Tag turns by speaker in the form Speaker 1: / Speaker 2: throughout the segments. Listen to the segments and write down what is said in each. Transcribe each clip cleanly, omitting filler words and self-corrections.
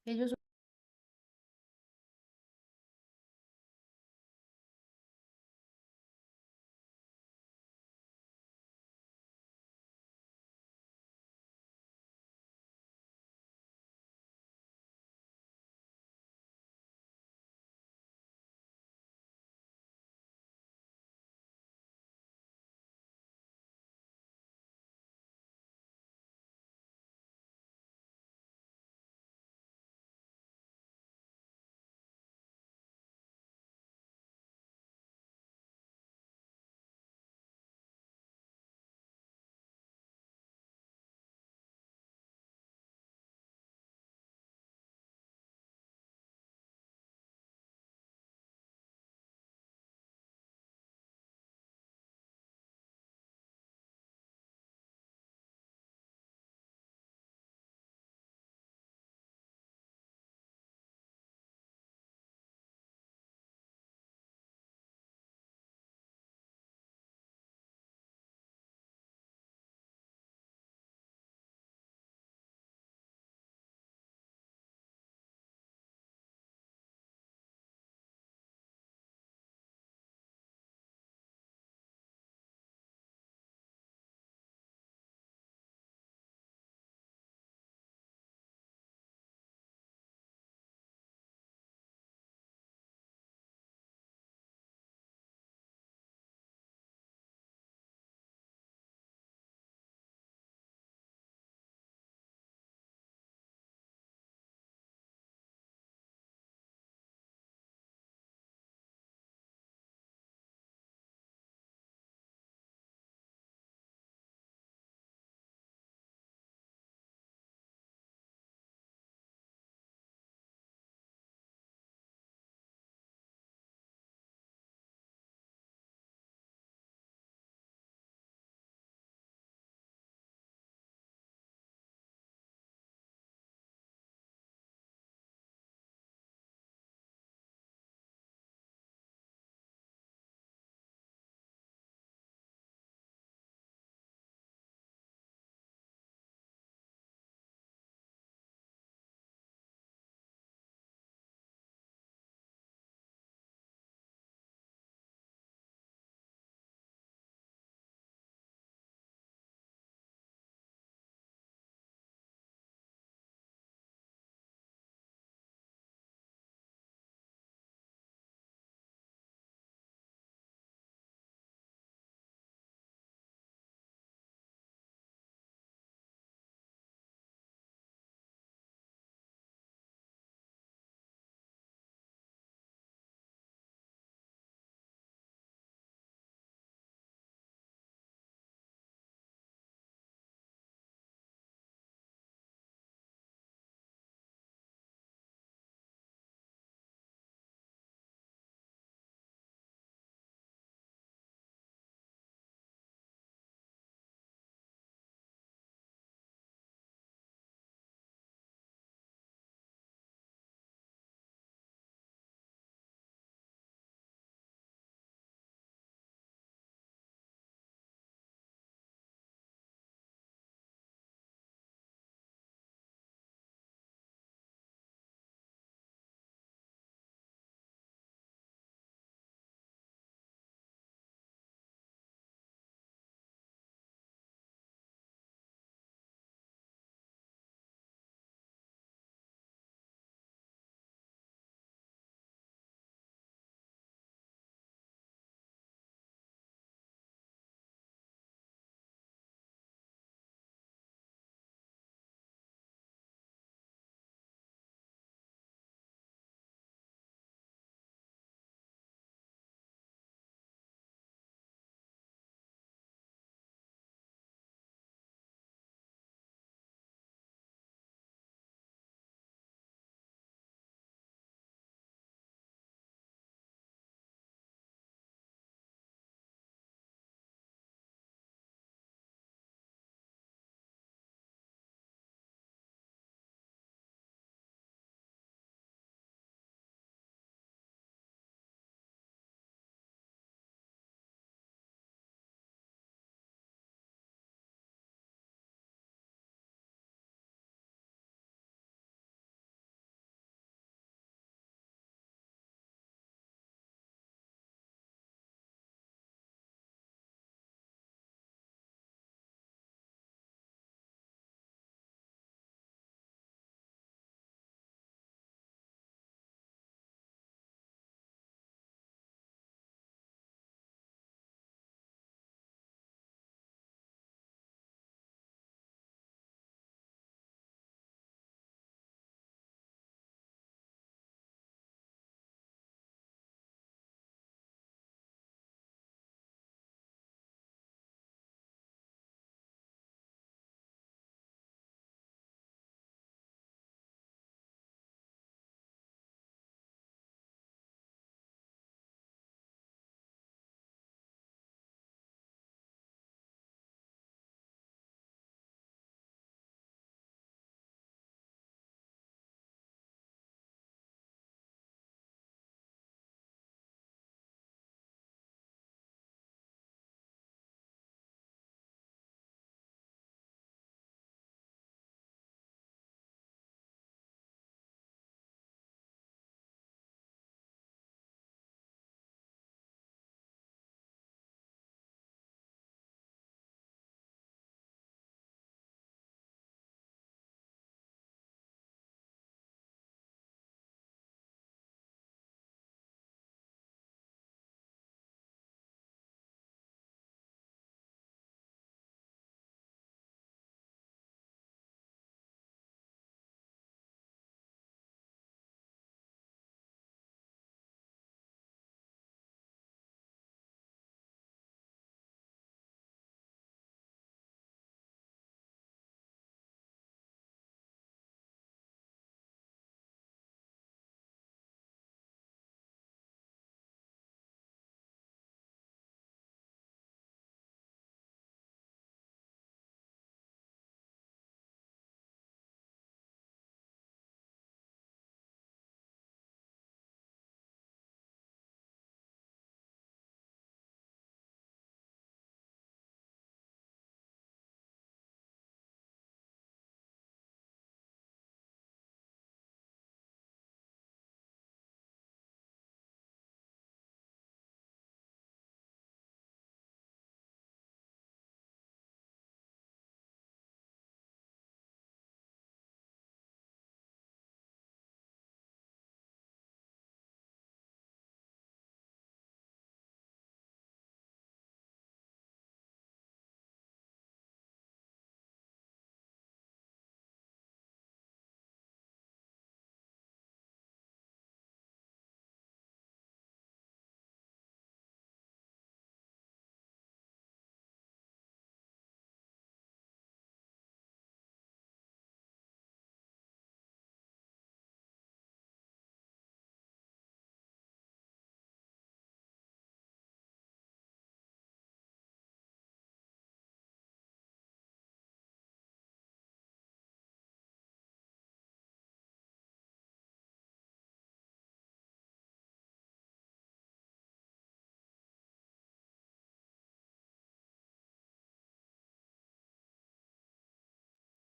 Speaker 1: Ellos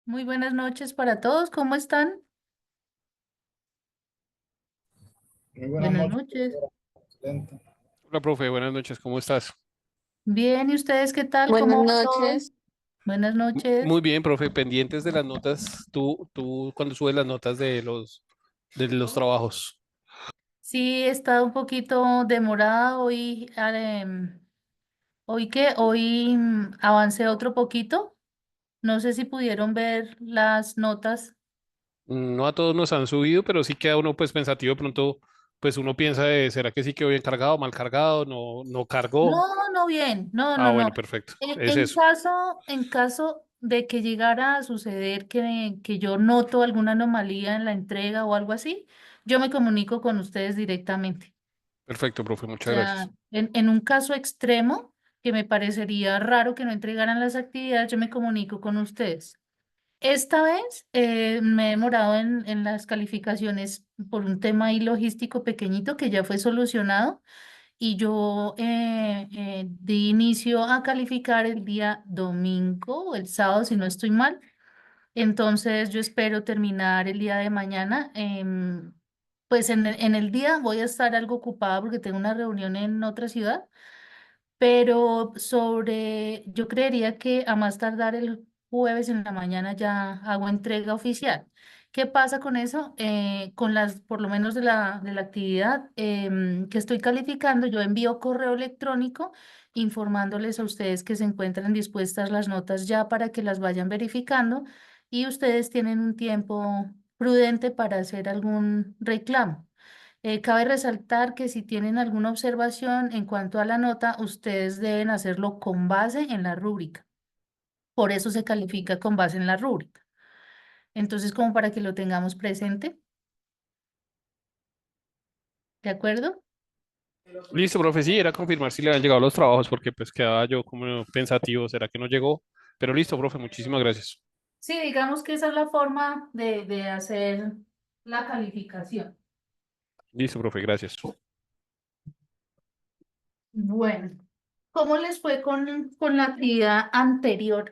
Speaker 1: Muy buenas noches para todos. ¿Cómo están?
Speaker 2: Muy buenas
Speaker 1: Buenas
Speaker 2: noches,
Speaker 1: noches.
Speaker 2: profesora. Excelente.
Speaker 3: Hola, profe, buenas noches, ¿cómo estás?
Speaker 1: Bien, ¿y ustedes qué tal?
Speaker 4: Buenas
Speaker 1: ¿Cómo va todo?
Speaker 4: noches.
Speaker 1: Buenas noches.
Speaker 3: Muy bien, profe, pendientes de las notas, tú cuando subes las notas de los trabajos.
Speaker 1: Sí, he estado un poquito demorada hoy. Hoy avancé otro poquito. No sé si pudieron ver las notas.
Speaker 3: No a todos nos han subido, pero sí queda uno pues pensativo, de pronto pues uno piensa de, ¿será que sí quedó bien cargado, mal cargado, no cargó?
Speaker 1: No, no bien. No,
Speaker 3: Ah,
Speaker 1: no,
Speaker 3: bueno,
Speaker 1: no.
Speaker 3: perfecto,
Speaker 1: En,
Speaker 3: es
Speaker 1: en
Speaker 3: eso.
Speaker 1: caso, en caso de que llegara a suceder que yo noto alguna anomalía en la entrega o algo así, yo me comunico con ustedes directamente.
Speaker 3: Perfecto, profe,
Speaker 1: O
Speaker 3: muchas
Speaker 1: sea,
Speaker 3: gracias.
Speaker 1: en un caso extremo que me parecería raro que no entregaran las actividades, yo me comunico con ustedes. Esta vez me he demorado en las calificaciones por un tema ahí logístico pequeñito que ya fue solucionado y yo di inicio a calificar el día domingo o el sábado, si no estoy mal. Entonces yo espero terminar el día de mañana. Pues en el día voy a estar algo ocupada porque tengo una reunión en otra ciudad, pero yo creería que a más tardar el jueves en la mañana ya hago entrega oficial. ¿Qué pasa con eso? Con por lo menos de la actividad que estoy calificando, yo envío correo electrónico informándoles a ustedes que se encuentran dispuestas las notas ya para que las vayan verificando y ustedes tienen un tiempo prudente para hacer algún reclamo. Cabe resaltar que si tienen alguna observación en cuanto a la nota, ustedes deben hacerlo con base en la rúbrica. Por eso se califica con base en la rúbrica. Entonces, como para que lo tengamos presente, ¿de acuerdo?
Speaker 3: Listo, profe, sí, era confirmar si le han llegado los trabajos, porque pues quedaba yo como pensativo, ¿será que no llegó? Pero listo, profe, muchísimas gracias.
Speaker 1: Sí, digamos que esa es la forma de hacer la calificación.
Speaker 3: Listo, profe, gracias.
Speaker 1: Bueno, ¿cómo les fue con la actividad anterior?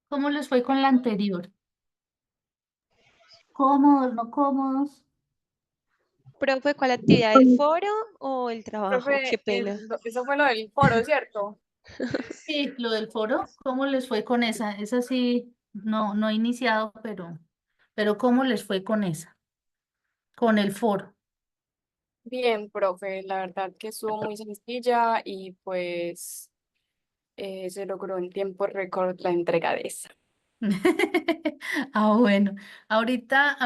Speaker 1: ¿Cómo les fue con la anterior? ¿Cómodos, no cómodos?
Speaker 4: Profe, ¿cuál actividad? ¿El foro o el trabajo? Qué
Speaker 5: Profe,
Speaker 4: pena.
Speaker 5: eso fue lo del foro, ¿cierto?
Speaker 1: Sí, lo del foro, ¿cómo les fue con esa? Esa sí, no he iniciado, pero ¿cómo les fue con esa? Con el foro.
Speaker 5: Bien, profe, la verdad que estuvo muy sencilla y pues se logró en tiempo récord la entrega de esa.
Speaker 1: Ah, bueno. Ahorita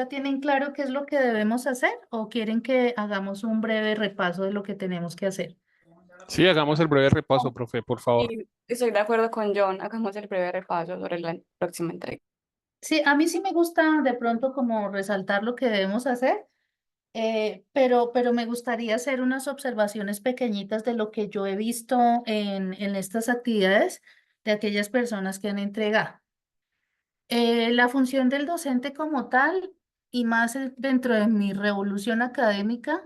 Speaker 1: tienen claro qué es lo que debemos hacer o quieren que hagamos un breve repaso de lo que tenemos que hacer.
Speaker 3: Sí, hagamos el breve repaso, profe, por favor.
Speaker 5: Y estoy de acuerdo con John, hagamos el breve repaso sobre la próxima entrega.
Speaker 1: Sí, a mí sí me gusta de pronto como resaltar lo que debemos hacer. Pero me gustaría hacer unas observaciones pequeñitas de lo que yo he visto en estas actividades de aquellas personas que han entregado. La función del docente como tal, y más dentro de mi revolución académica,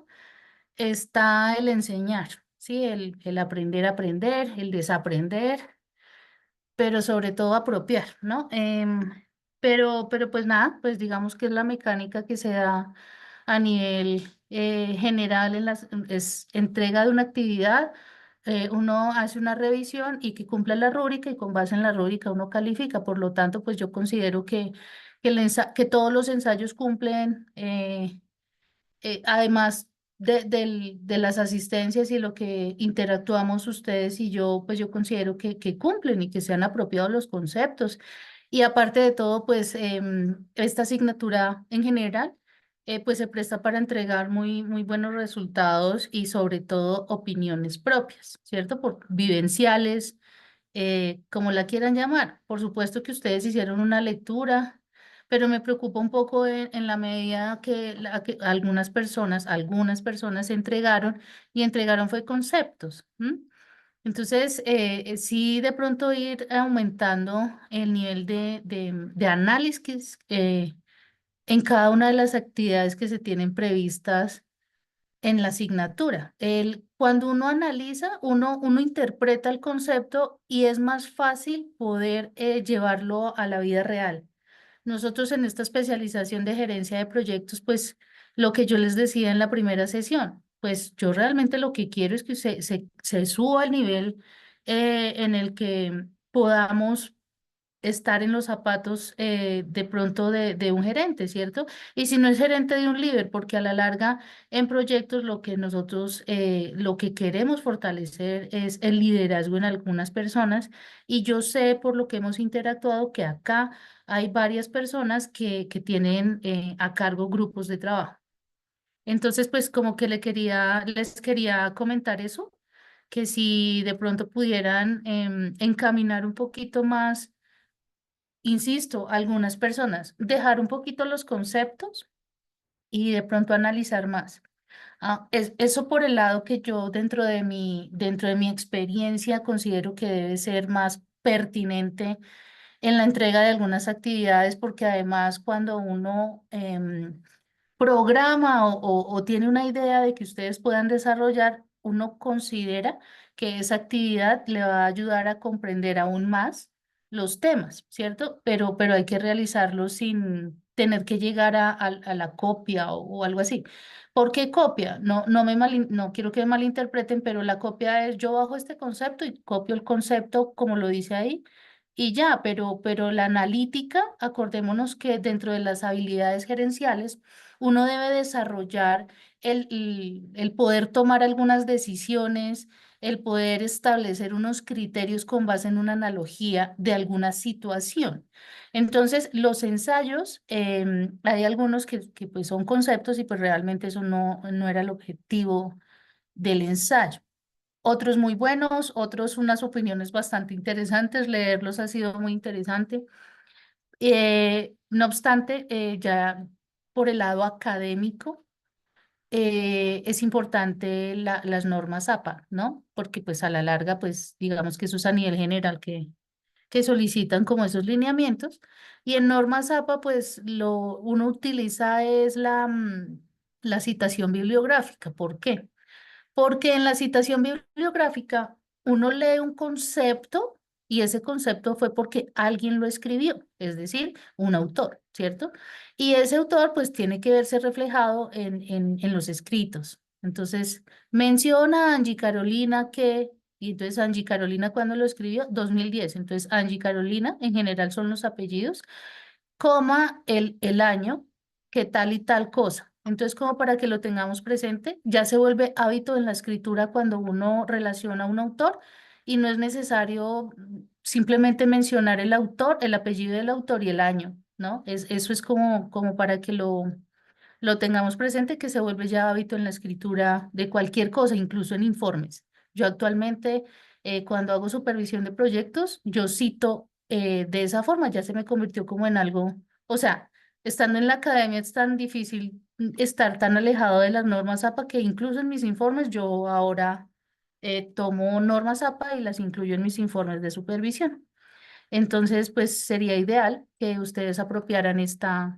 Speaker 1: está el enseñar, ¿sí? El aprender a aprender, el desaprender, pero sobre todo apropiar, ¿no? Pero pues nada, pues digamos que es la mecánica que se da a nivel general es entrega de una actividad, uno hace una revisión y que cumpla la rúbrica y con base en la rúbrica uno califica. Por lo tanto, pues yo considero que todos los ensayos cumplen, además de las asistencias y lo que interactuamos ustedes y yo, pues yo considero que cumplen y que se han apropiado los conceptos. Y aparte de todo, pues esta asignatura en general, pues se presta para entregar muy buenos resultados y sobre todo opiniones propias, ¿cierto? Por vivenciales, como la quieran llamar. Por supuesto que ustedes hicieron una lectura, pero me preocupa un poco en la medida que algunas personas entregaron y entregaron fue conceptos. ¿M? Entonces, sí de pronto ir aumentando el nivel de análisis en cada una de las actividades que se tienen previstas en la asignatura. Cuando uno analiza, uno interpreta el concepto y es más fácil poder llevarlo a la vida real. Nosotros en esta especialización de gerencia de proyectos, pues lo que yo les decía en la primera sesión, pues yo realmente lo que quiero es que se suba al nivel en el que podamos estar en los zapatos de pronto de un gerente, ¿cierto? Y si no es gerente de un líder, porque a la larga en proyectos lo que nosotros, lo que queremos fortalecer es el liderazgo en algunas personas y yo sé por lo que hemos interactuado que acá hay varias personas que tienen a cargo grupos de trabajo. Entonces, pues como que les quería comentar eso, que si de pronto pudieran encaminar un poquito más, insisto, algunas personas, dejar un poquito los conceptos y de pronto analizar más. Eso por el lado que yo dentro de mi experiencia considero que debe ser más pertinente en la entrega de algunas actividades, porque además cuando uno programa o tiene una idea de que ustedes puedan desarrollar, uno considera que esa actividad le va a ayudar a comprender aún más los temas, ¿cierto? Pero hay que realizarlo sin tener que llegar a la copia o algo así. ¿Por qué copia? No quiero que me malinterpreten, pero la copia es yo bajo este concepto y copio el concepto como lo dice ahí y ya, pero la analítica, acordémonos que dentro de las habilidades gerenciales, uno debe desarrollar el poder tomar algunas decisiones, el poder establecer unos criterios con base en una analogía de alguna situación. Entonces, los ensayos, hay algunos que pues son conceptos y pues realmente eso no era el objetivo del ensayo. Otros muy buenos, otros unas opiniones bastante interesantes, leerlos ha sido muy interesante. No obstante, ya por el lado académico, es importante las normas APA, ¿no? Porque pues a la larga, pues digamos que eso es a nivel general que solicitan como esos lineamientos. Y en normas APA, pues uno utiliza es la citación bibliográfica. ¿Por qué? Porque en la citación bibliográfica uno lee un concepto y ese concepto fue porque alguien lo escribió, es decir, un autor, ¿cierto? Y ese autor pues tiene que verse reflejado en los escritos. Entonces menciona a Angie Carolina que, y entonces Angie Carolina cuando lo escribió, 2010. Entonces Angie Carolina en general son los apellidos, coma el año, que tal y tal cosa. Entonces, como para que lo tengamos presente, ya se vuelve hábito en la escritura cuando uno relaciona a un autor y no es necesario simplemente mencionar el autor, el apellido del autor y el año, ¿no? Eso es como para que lo tengamos presente, que se vuelve ya hábito en la escritura de cualquier cosa, incluso en informes. Yo actualmente, cuando hago supervisión de proyectos, yo cito de esa forma, ya se me convirtió como en algo, o sea, estando en la academia es tan difícil estar tan alejado de las normas APA que incluso en mis informes yo ahora tomo normas APA y las incluyo en mis informes de supervisión. Entonces, pues sería ideal que ustedes apropiaran esta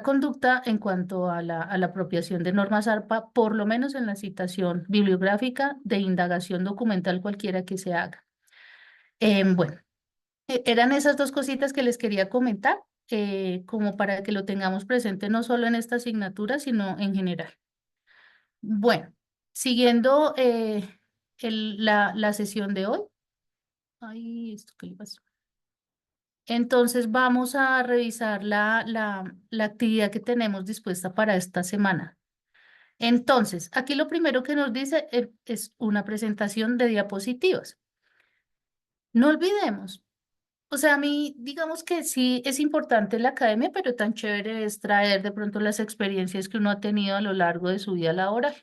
Speaker 1: conducta en cuanto a la apropiación de normas ARPA, por lo menos en la citación bibliográfica de indagación documental cualquiera que se haga. Bueno, eran esas dos cositas que les quería comentar, como para que lo tengamos presente no solo en esta asignatura, sino en general. Bueno, siguiendo la sesión de hoy. Ay, ¿esto qué le pasó? Entonces vamos a revisar la actividad que tenemos dispuesta para esta semana. Entonces, aquí lo primero que nos dice es una presentación de diapositivas. No olvidemos, o sea, a mí digamos que sí es importante la academia, pero tan chévere es traer de pronto las experiencias que uno ha tenido a lo largo de su vida laboral.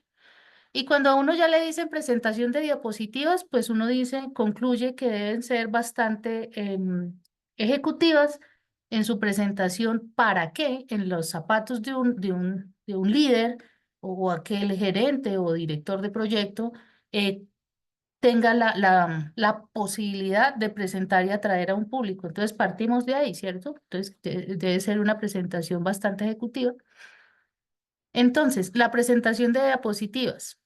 Speaker 1: Y cuando a uno ya le dicen presentación de diapositivas, pues uno dice, concluye que deben ser bastante ejecutivas en su presentación. ¿Para qué? En los zapatos de un líder o aquel gerente o director de proyecto tenga la posibilidad de presentar y atraer a un público. Entonces partimos de ahí, ¿cierto? Entonces debe ser una presentación bastante ejecutiva. Entonces, la presentación de diapositivas.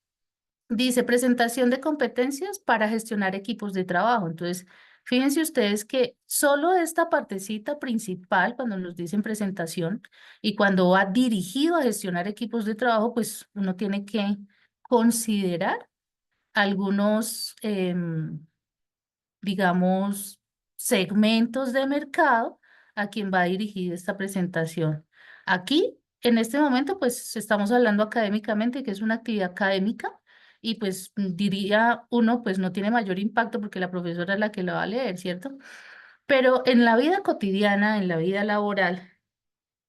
Speaker 1: Dice presentación de competencias para gestionar equipos de trabajo. Entonces, fíjense ustedes que solo esta partecita principal, cuando nos dicen presentación y cuando va dirigido a gestionar equipos de trabajo, pues uno tiene que considerar algunos, digamos, segmentos de mercado a quien va dirigida esta presentación. Aquí, en este momento, pues estamos hablando académicamente, que es una actividad académica, y pues diría uno, pues no tiene mayor impacto porque la profesora es la que la va a leer, ¿cierto? Pero en la vida cotidiana, en la vida laboral,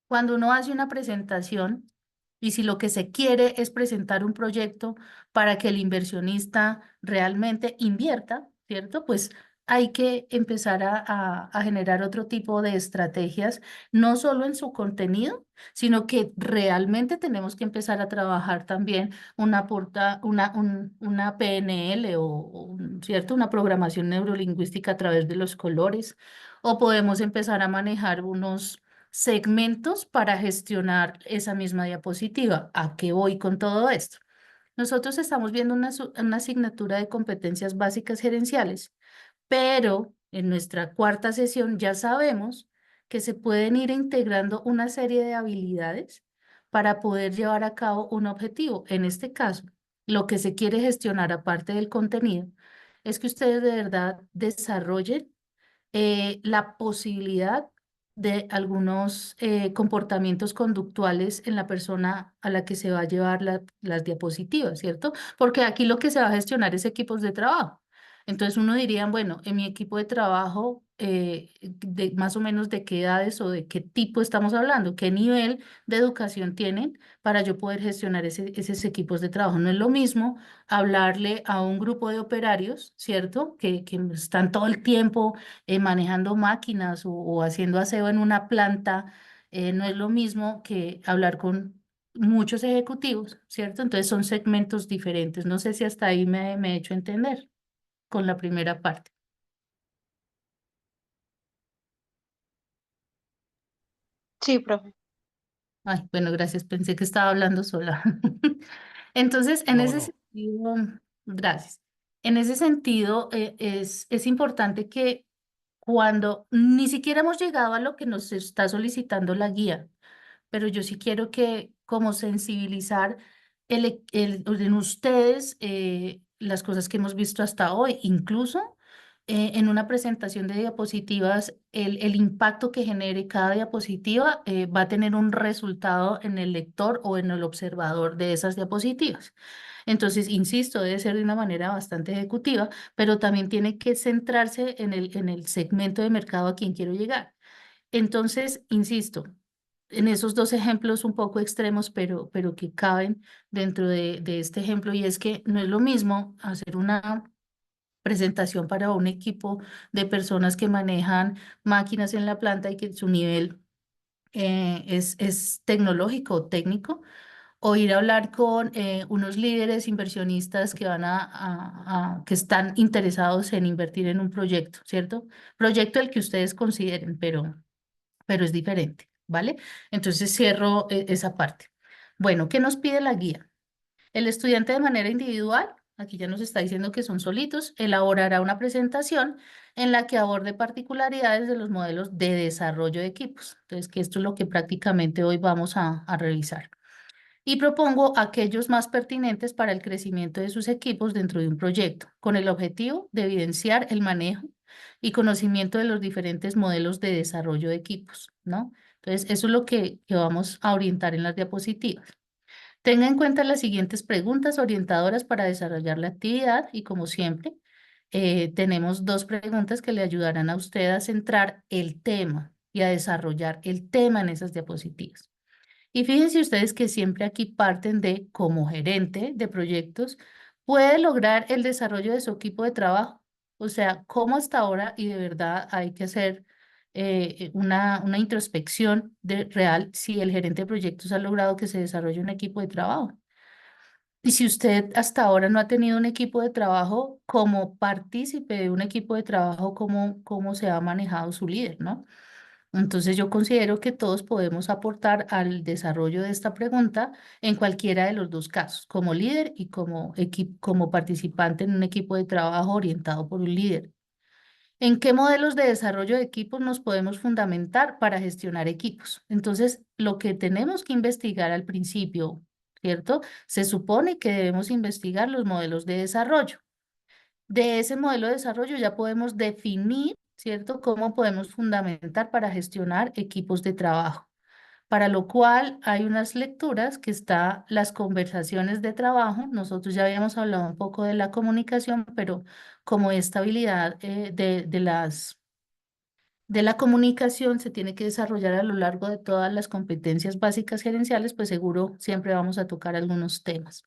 Speaker 1: cuando uno hace una presentación y si lo que se quiere es presentar un proyecto para que el inversionista realmente invierta, ¿cierto? Pues hay que empezar a generar otro tipo de estrategias, no solo en su contenido, sino que realmente tenemos que empezar a trabajar también una PNL ¿cierto? Una programación neurolingüística a través de los colores, o podemos empezar a manejar unos segmentos para gestionar esa misma diapositiva. ¿A qué voy con todo esto? Nosotros estamos viendo una asignatura de competencias básicas gerenciales, pero en nuestra cuarta sesión ya sabemos que se pueden ir integrando una serie de habilidades para poder llevar a cabo un objetivo. En este caso, lo que se quiere gestionar aparte del contenido es que ustedes de verdad desarrollen la posibilidad de algunos comportamientos conductuales en la persona a la que se va a llevar las diapositivas, ¿cierto? Porque aquí lo que se va a gestionar es equipos de trabajo. Entonces uno diría, bueno, en mi equipo de trabajo, de más o menos de qué edades o de qué tipo estamos hablando, qué nivel de educación tienen para yo poder gestionar esos equipos de trabajo. No es lo mismo hablarle a un grupo de operarios, ¿cierto? Que están todo el tiempo manejando máquinas o haciendo aseo en una planta, no es lo mismo que hablar con muchos ejecutivos, ¿cierto? Entonces son segmentos diferentes. No sé si hasta ahí me he hecho entender con la primera parte.
Speaker 4: Sí, profe.
Speaker 1: Ay, bueno, gracias. Pensé que estaba hablando sola. Entonces, en
Speaker 3: No,
Speaker 1: ese
Speaker 3: no.
Speaker 1: sentido, gracias. En ese sentido, es importante que cuando ni siquiera hemos llegado a lo que nos está solicitando la guía, pero yo sí quiero que como sensibilizar en ustedes las cosas que hemos visto hasta hoy, incluso en una presentación de diapositivas, el impacto que genere cada diapositiva va a tener un resultado en el lector o en el observador de esas diapositivas. Entonces, insisto, debe ser de una manera bastante ejecutiva, pero también tiene que centrarse en el segmento de mercado a quien quiero llegar. Entonces, insisto, en esos dos ejemplos un poco extremos, pero que caben dentro de este ejemplo, y es que no es lo mismo hacer una presentación para un equipo de personas que manejan máquinas en la planta y que su nivel es tecnológico o técnico, o ir a hablar con unos líderes inversionistas que que están interesados en invertir en un proyecto, ¿cierto? Proyecto el que ustedes consideren, pero es diferente, ¿vale? Entonces cierro esa parte. Bueno, ¿qué nos pide la guía? El estudiante de manera individual, aquí ya nos está diciendo que son solitos, elaborará una presentación en la que aborde particularidades de los modelos de desarrollo de equipos. Entonces, que esto es lo que prácticamente hoy vamos a revisar. Y propongo aquellos más pertinentes para el crecimiento de sus equipos dentro de un proyecto, con el objetivo de evidenciar el manejo y conocimiento de los diferentes modelos de desarrollo de equipos, ¿no? Entonces, eso es lo que vamos a orientar en las diapositivas. Tenga en cuenta las siguientes preguntas orientadoras para desarrollar la actividad y como siempre, tenemos dos preguntas que le ayudarán a usted a centrar el tema y a desarrollar el tema en esas diapositivas. Y fíjense ustedes que siempre aquí parten de, como gerente de proyectos, puede lograr el desarrollo de su equipo de trabajo. O sea, cómo hasta ahora, y de verdad hay que hacer una introspección real si el gerente de proyectos ha logrado que se desarrolle un equipo de trabajo. Y si usted hasta ahora no ha tenido un equipo de trabajo, como partícipe de un equipo de trabajo, cómo se ha manejado su líder, ¿no? Entonces yo considero que todos podemos aportar al desarrollo de esta pregunta en cualquiera de los dos casos, como líder y como participante en un equipo de trabajo orientado por un líder. ¿En qué modelos de desarrollo de equipos nos podemos fundamentar para gestionar equipos? Entonces, lo que tenemos que investigar al principio, ¿cierto? Se supone que debemos investigar los modelos de desarrollo. De ese modelo de desarrollo ya podemos definir, ¿cierto?, cómo podemos fundamentar para gestionar equipos de trabajo. Para lo cual hay unas lecturas que está las conversaciones de trabajo. Nosotros ya habíamos hablado un poco de la comunicación, pero como esta habilidad de la comunicación se tiene que desarrollar a lo largo de todas las competencias básicas gerenciales, pues seguro siempre vamos a tocar algunos temas.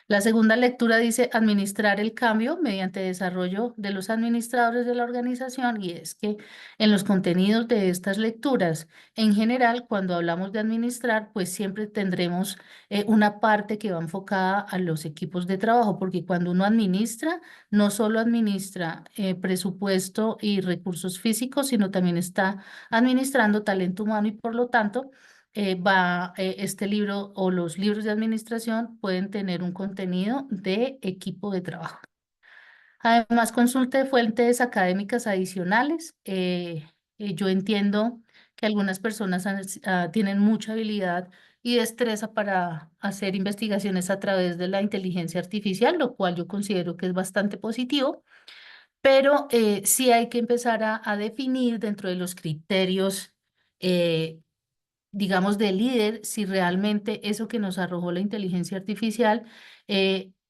Speaker 1: La segunda lectura dice administrar el cambio mediante desarrollo de los administradores de la organización, y es que en los contenidos de estas lecturas, en general, cuando hablamos de administrar, pues siempre tendremos una parte que va enfocada a los equipos de trabajo, porque cuando uno administra, no solo administra presupuesto y recursos físicos, sino también está administrando talento humano y por lo tanto este libro o los libros de administración pueden tener un contenido de equipo de trabajo. Además, consulte fuentes académicas adicionales. Yo entiendo que algunas personas tienen mucha habilidad y destreza para hacer investigaciones a través de la inteligencia artificial, lo cual yo considero que es bastante positivo, pero sí hay que empezar a definir dentro de los criterios digamos, de líder, si realmente eso que nos arrojó la inteligencia artificial,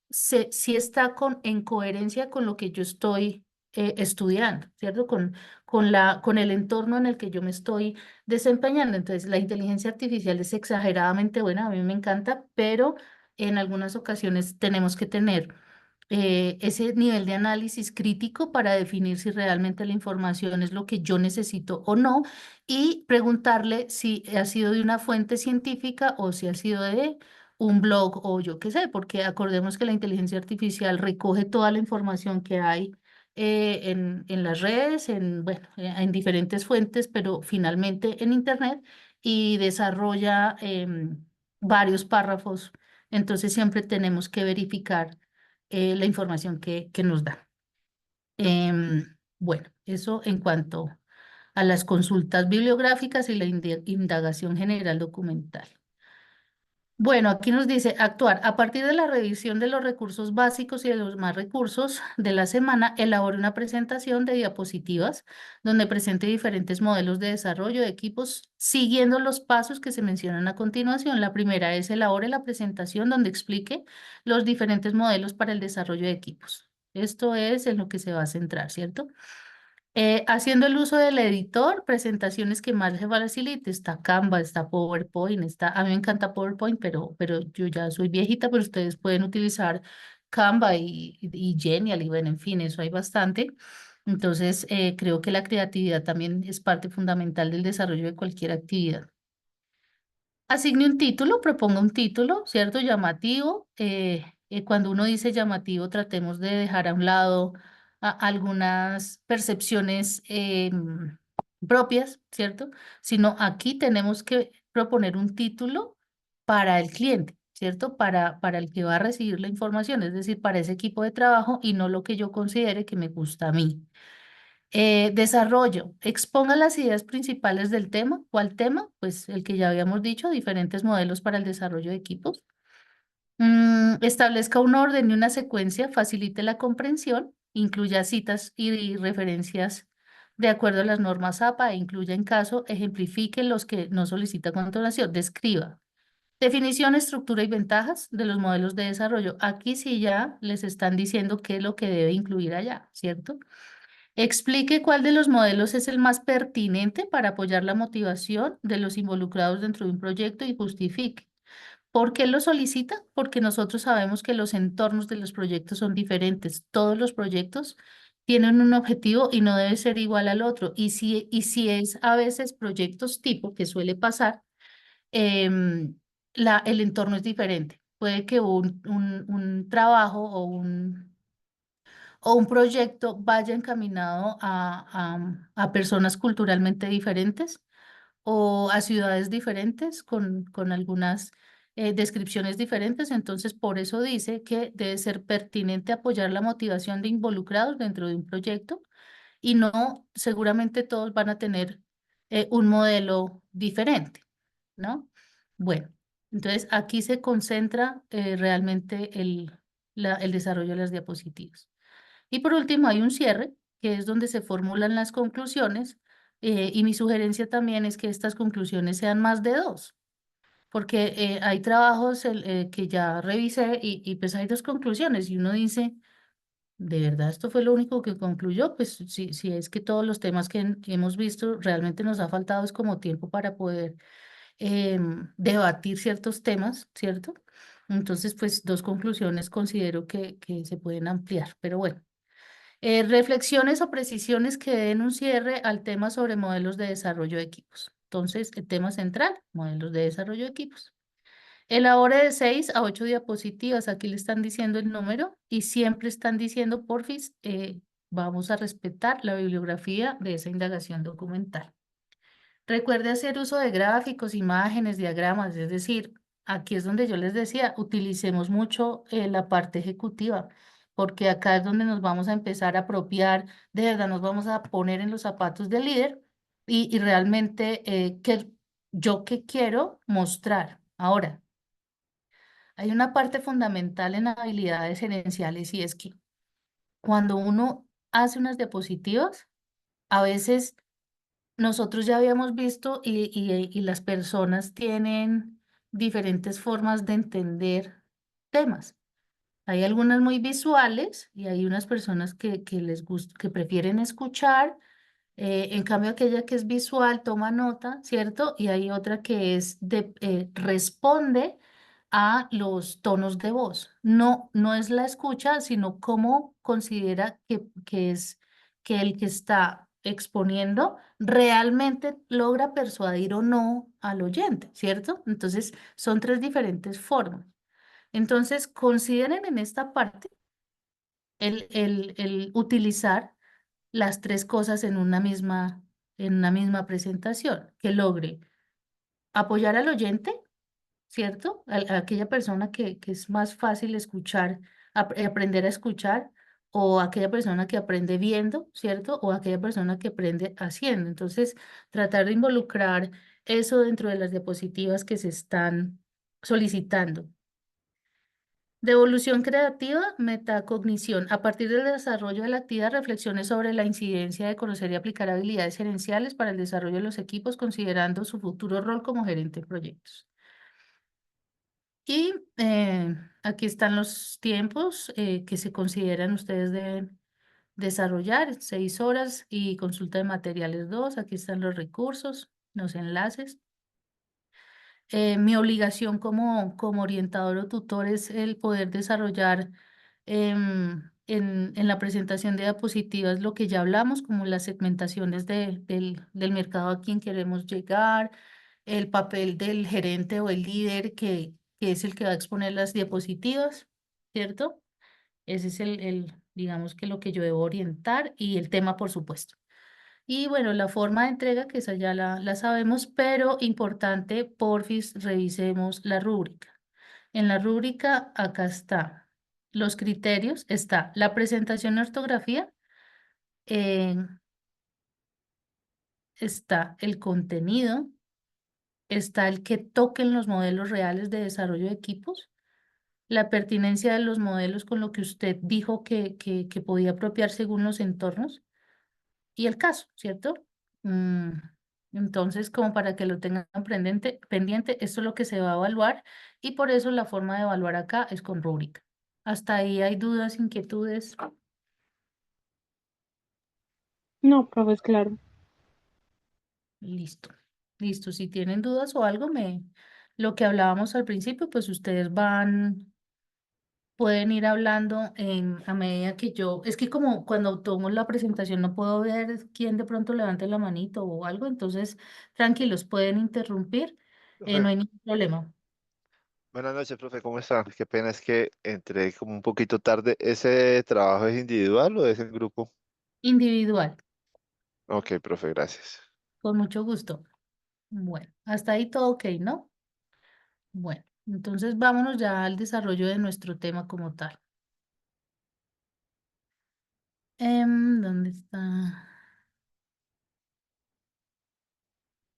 Speaker 1: si está en coherencia con lo que yo estoy estudiando, ¿cierto? Con el entorno en el que yo me estoy desempeñando. Entonces, la inteligencia artificial es exageradamente buena, a mí me encanta, pero en algunas ocasiones tenemos que tener ese nivel de análisis crítico para definir si realmente la información es lo que yo necesito o no, y preguntarle si ha sido de una fuente científica o si ha sido de un blog o yo qué sé, porque acordemos que la inteligencia artificial recoge toda la información que hay en las redes, bueno, en diferentes fuentes, pero finalmente en Internet, y desarrolla varios párrafos. Entonces siempre tenemos que verificar la información que nos da. Bueno, eso en cuanto a las consultas bibliográficas y la indagación general documental. Bueno, aquí nos dice actuar. A partir de la revisión de los recursos básicos y de los más recursos de la semana, elabore una presentación de diapositivas donde presente diferentes modelos de desarrollo de equipos siguiendo los pasos que se mencionan a continuación. La primera es elabore la presentación donde explique los diferentes modelos para el desarrollo de equipos. Esto es en lo que se va a centrar, ¿cierto? Haciendo el uso del editor, presentaciones que más les facilite. Está Canva, está PowerPoint, a mí me encanta PowerPoint, pero yo ya soy viejita, pero ustedes pueden utilizar Canva y Genial, y bueno, en fin, eso hay bastante. Entonces, creo que la creatividad también es parte fundamental del desarrollo de cualquier actividad. Asigne un título, proponga un título, ¿cierto? Llamativo. Cuando uno dice llamativo, tratemos de dejar a un lado algunas percepciones propias, ¿cierto? Sino aquí tenemos que proponer un título para el cliente, ¿cierto? Para el que va a recibir la información, es decir, para ese equipo de trabajo y no lo que yo considere que me gusta a mí. Desarrollo. Exponga las ideas principales del tema. ¿Cuál tema? Pues el que ya habíamos dicho, diferentes modelos para el desarrollo de equipos. Establezca un orden y una secuencia, facilite la comprensión, incluya citas y referencias de acuerdo a las normas APA e incluya en caso, ejemplifique los que no solicita continuación. Describa. Definición, estructura y ventajas de los modelos de desarrollo. Aquí sí ya les están diciendo qué es lo que debe incluir allá, ¿cierto? Explique cuál de los modelos es el más pertinente para apoyar la motivación de los involucrados dentro de un proyecto y justifique. ¿Por qué lo solicita? Porque nosotros sabemos que los entornos de los proyectos son diferentes. Todos los proyectos tienen un objetivo y no debe ser igual al otro. Y si es a veces proyectos tipo, que suele pasar, el entorno es diferente. Puede que un trabajo o un proyecto vaya encaminado a personas culturalmente diferentes o a ciudades diferentes con algunas descripciones diferentes. Entonces, por eso dice que debe ser pertinente apoyar la motivación de involucrados dentro de un proyecto y no, seguramente todos van a tener un modelo diferente, ¿no? Bueno, entonces aquí se concentra realmente el desarrollo de las diapositivas. Y por último, hay un cierre, que es donde se formulan las conclusiones, y mi sugerencia también es que estas conclusiones sean más de dos, porque hay trabajos que ya revisé y pues hay dos conclusiones y uno dice, ¿de verdad esto fue lo único que concluyó? Pues si es que todos los temas que hemos visto realmente nos ha faltado es como tiempo para poder debatir ciertos temas, ¿cierto? Entonces, pues dos conclusiones considero que se pueden ampliar, pero bueno. Reflexiones o precisiones que den un cierre al tema sobre modelos de desarrollo de equipos. Entonces, el tema central, modelos de desarrollo de equipos. Elabore de 6 a 8 diapositivas. Aquí le están diciendo el número y siempre están diciendo, porfis, vamos a respetar la bibliografía de esa indagación documental. Recuerde hacer uso de gráficos, imágenes, diagramas, es decir, aquí es donde yo les decía, utilicemos mucho la parte ejecutiva, porque acá es donde nos vamos a empezar a apropiar, de verdad nos vamos a poner en los zapatos del líder y realmente yo qué quiero mostrar. Ahora, hay una parte fundamental en habilidades gerenciales y es que cuando uno hace unas diapositivas, a veces nosotros ya habíamos visto y las personas tienen diferentes formas de entender temas. Hay algunas muy visuales y hay unas personas que les gusta, que prefieren escuchar. En cambio, aquella que es visual toma nota, ¿cierto? Y hay otra que responde a los tonos de voz. No, no es la escucha, sino cómo considera que el que está exponiendo realmente logra persuadir o no al oyente, ¿cierto? Entonces, son tres diferentes formas. Entonces, consideren en esta parte el utilizar las tres cosas en una misma presentación, que logre apoyar al oyente, ¿cierto? A aquella persona que es más fácil escuchar, aprender a escuchar, o aquella persona que aprende viendo, ¿cierto? O aquella persona que aprende haciendo. Entonces, tratar de involucrar eso dentro de las diapositivas que se están solicitando. Devolución creativa, metacognición. A partir del desarrollo de la actividad, reflexiones sobre la incidencia de conocer y aplicar habilidades gerenciales para el desarrollo de los equipos, considerando su futuro rol como gerente de proyectos. Y aquí están los tiempos que se consideran ustedes deben desarrollar, 6 horas y consulta de materiales 2. Aquí están los recursos, los enlaces. Mi obligación como orientador o tutor es el poder desarrollar en la presentación de diapositivas lo que ya hablamos, como las segmentaciones del mercado a quien queremos llegar, el papel del gerente o el líder que es el que va a exponer las diapositivas, ¿cierto? Ese es digamos que lo que yo debo orientar y el tema, por supuesto. Y bueno, la forma de entrega, que esa ya la sabemos, pero importante, porfis, revisemos la rúbrica. En la rúbrica, acá está los criterios, está la presentación de ortografía, eh, está el contenido, está el que toquen los modelos reales de desarrollo de equipos, la pertinencia de los modelos con lo que usted dijo que podía apropiar según los entornos, y el caso, ¿cierto? Mm, Entonces, como para que lo tengan pendiente, esto es lo que se va a evaluar y por eso la forma de evaluar acá es con rúbrica. ¿Hasta ahí hay dudas, inquietudes?
Speaker 6: No, profe, es claro.
Speaker 1: Listo. Listo. Si tienen dudas o algo, lo que hablábamos al principio, pues ustedes pueden ir hablando a medida que es que como cuando tomo la presentación no puedo ver quién de pronto levante la manito o algo, entonces tranquilos, pueden interrumpir, no
Speaker 3: Re-
Speaker 1: hay ningún problema.
Speaker 7: Buenas noches, profe, ¿cómo está? Qué pena es que entré como un poquito tarde. ¿Ese trabajo es individual o es en grupo?
Speaker 1: Individual,
Speaker 7: Ok, profe, gracias.
Speaker 1: con mucho gusto. Bueno, hasta ahí todo ok, ¿no? Bueno, entonces vámonos ya al desarrollo de nuestro tema como tal. ¿Dónde está?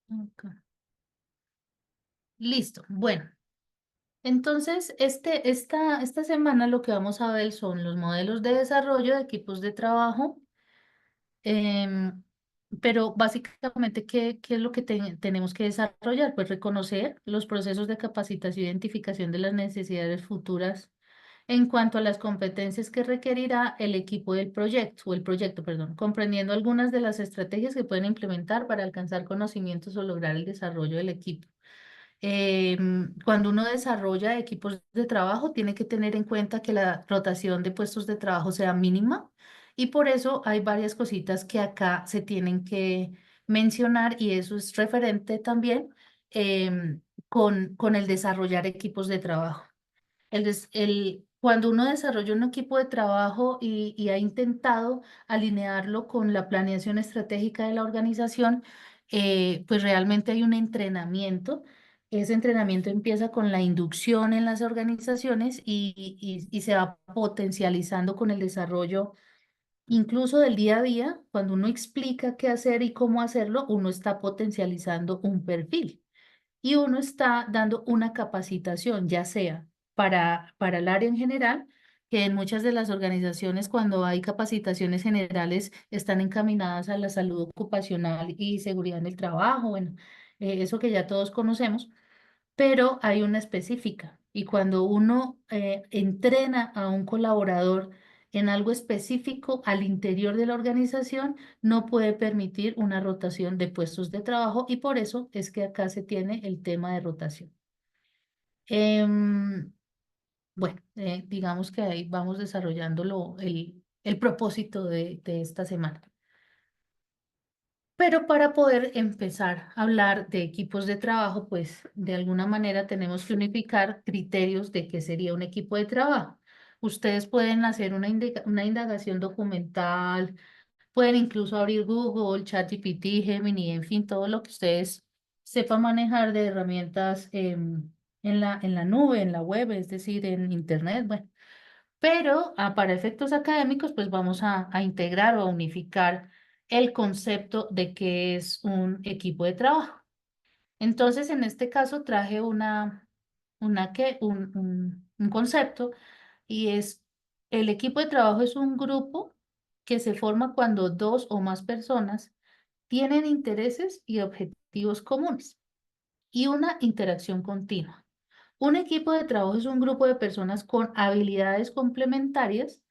Speaker 1: Acá. Listo. Bueno, entonces esta semana lo que vamos a ver son los modelos de desarrollo de equipos de trabajo. em, pero básicamente, ¿qué es lo que tenemos que desarrollar? Pues reconocer los procesos de capacitación e identificación de las necesidades futuras en cuanto a las competencias que requerirá el equipo del proyecto, o el proyecto, perdón, comprendiendo algunas de las estrategias que pueden implementar para alcanzar conocimientos o lograr el desarrollo del equipo. Cuando uno desarrolla equipos de trabajo, tiene que tener en cuenta que la rotación de puestos de trabajo sea mínima y por eso hay varias cositas que acá se tienen que mencionar y eso es referente también con el desarrollar equipos de trabajo. Cuando uno desarrolla un equipo de trabajo y ha intentado alinearlo con la planeación estratégica de la organización, pues realmente hay un entrenamiento. Ese entrenamiento empieza con la inducción en las organizaciones y se va potencializando con el desarrollo incluso del día a día. Cuando uno explica qué hacer y cómo hacerlo, uno está potencializando un perfil y uno está dando una capacitación, ya sea para el área en general, que en muchas de las organizaciones cuando hay capacitaciones generales están encaminadas a la salud ocupacional y seguridad en el trabajo, bueno, eso que ya todos conocemos, pero hay una específica. Y cuando uno entrena a un colaborador en algo específico al interior de la organización, no puede permitir una rotación de puestos de trabajo y por eso es que acá se tiene el tema de rotación. Em, bueno, digamos que ahí vamos desarrollando el propósito de esta semana. Pero para poder empezar a hablar de equipos de trabajo, pues de alguna manera tenemos que unificar criterios de qué sería un equipo de trabajo. Ustedes pueden hacer una indagación documental, pueden incluso abrir Google, ChatGPT, Gemini, en fin, todo lo que ustedes sepan manejar de herramientas en la nube, en la web, es decir, en Internet. Bueno, pero para efectos académicos, pues vamos a integrar o a unificar el concepto de qué es un equipo de trabajo. Entonces, en este caso traje un concepto y es el equipo de trabajo es un grupo que se forma cuando dos o más personas tienen intereses y objetivos comunes y una interacción continua. Un equipo de trabajo es un grupo de personas con habilidades complementarias,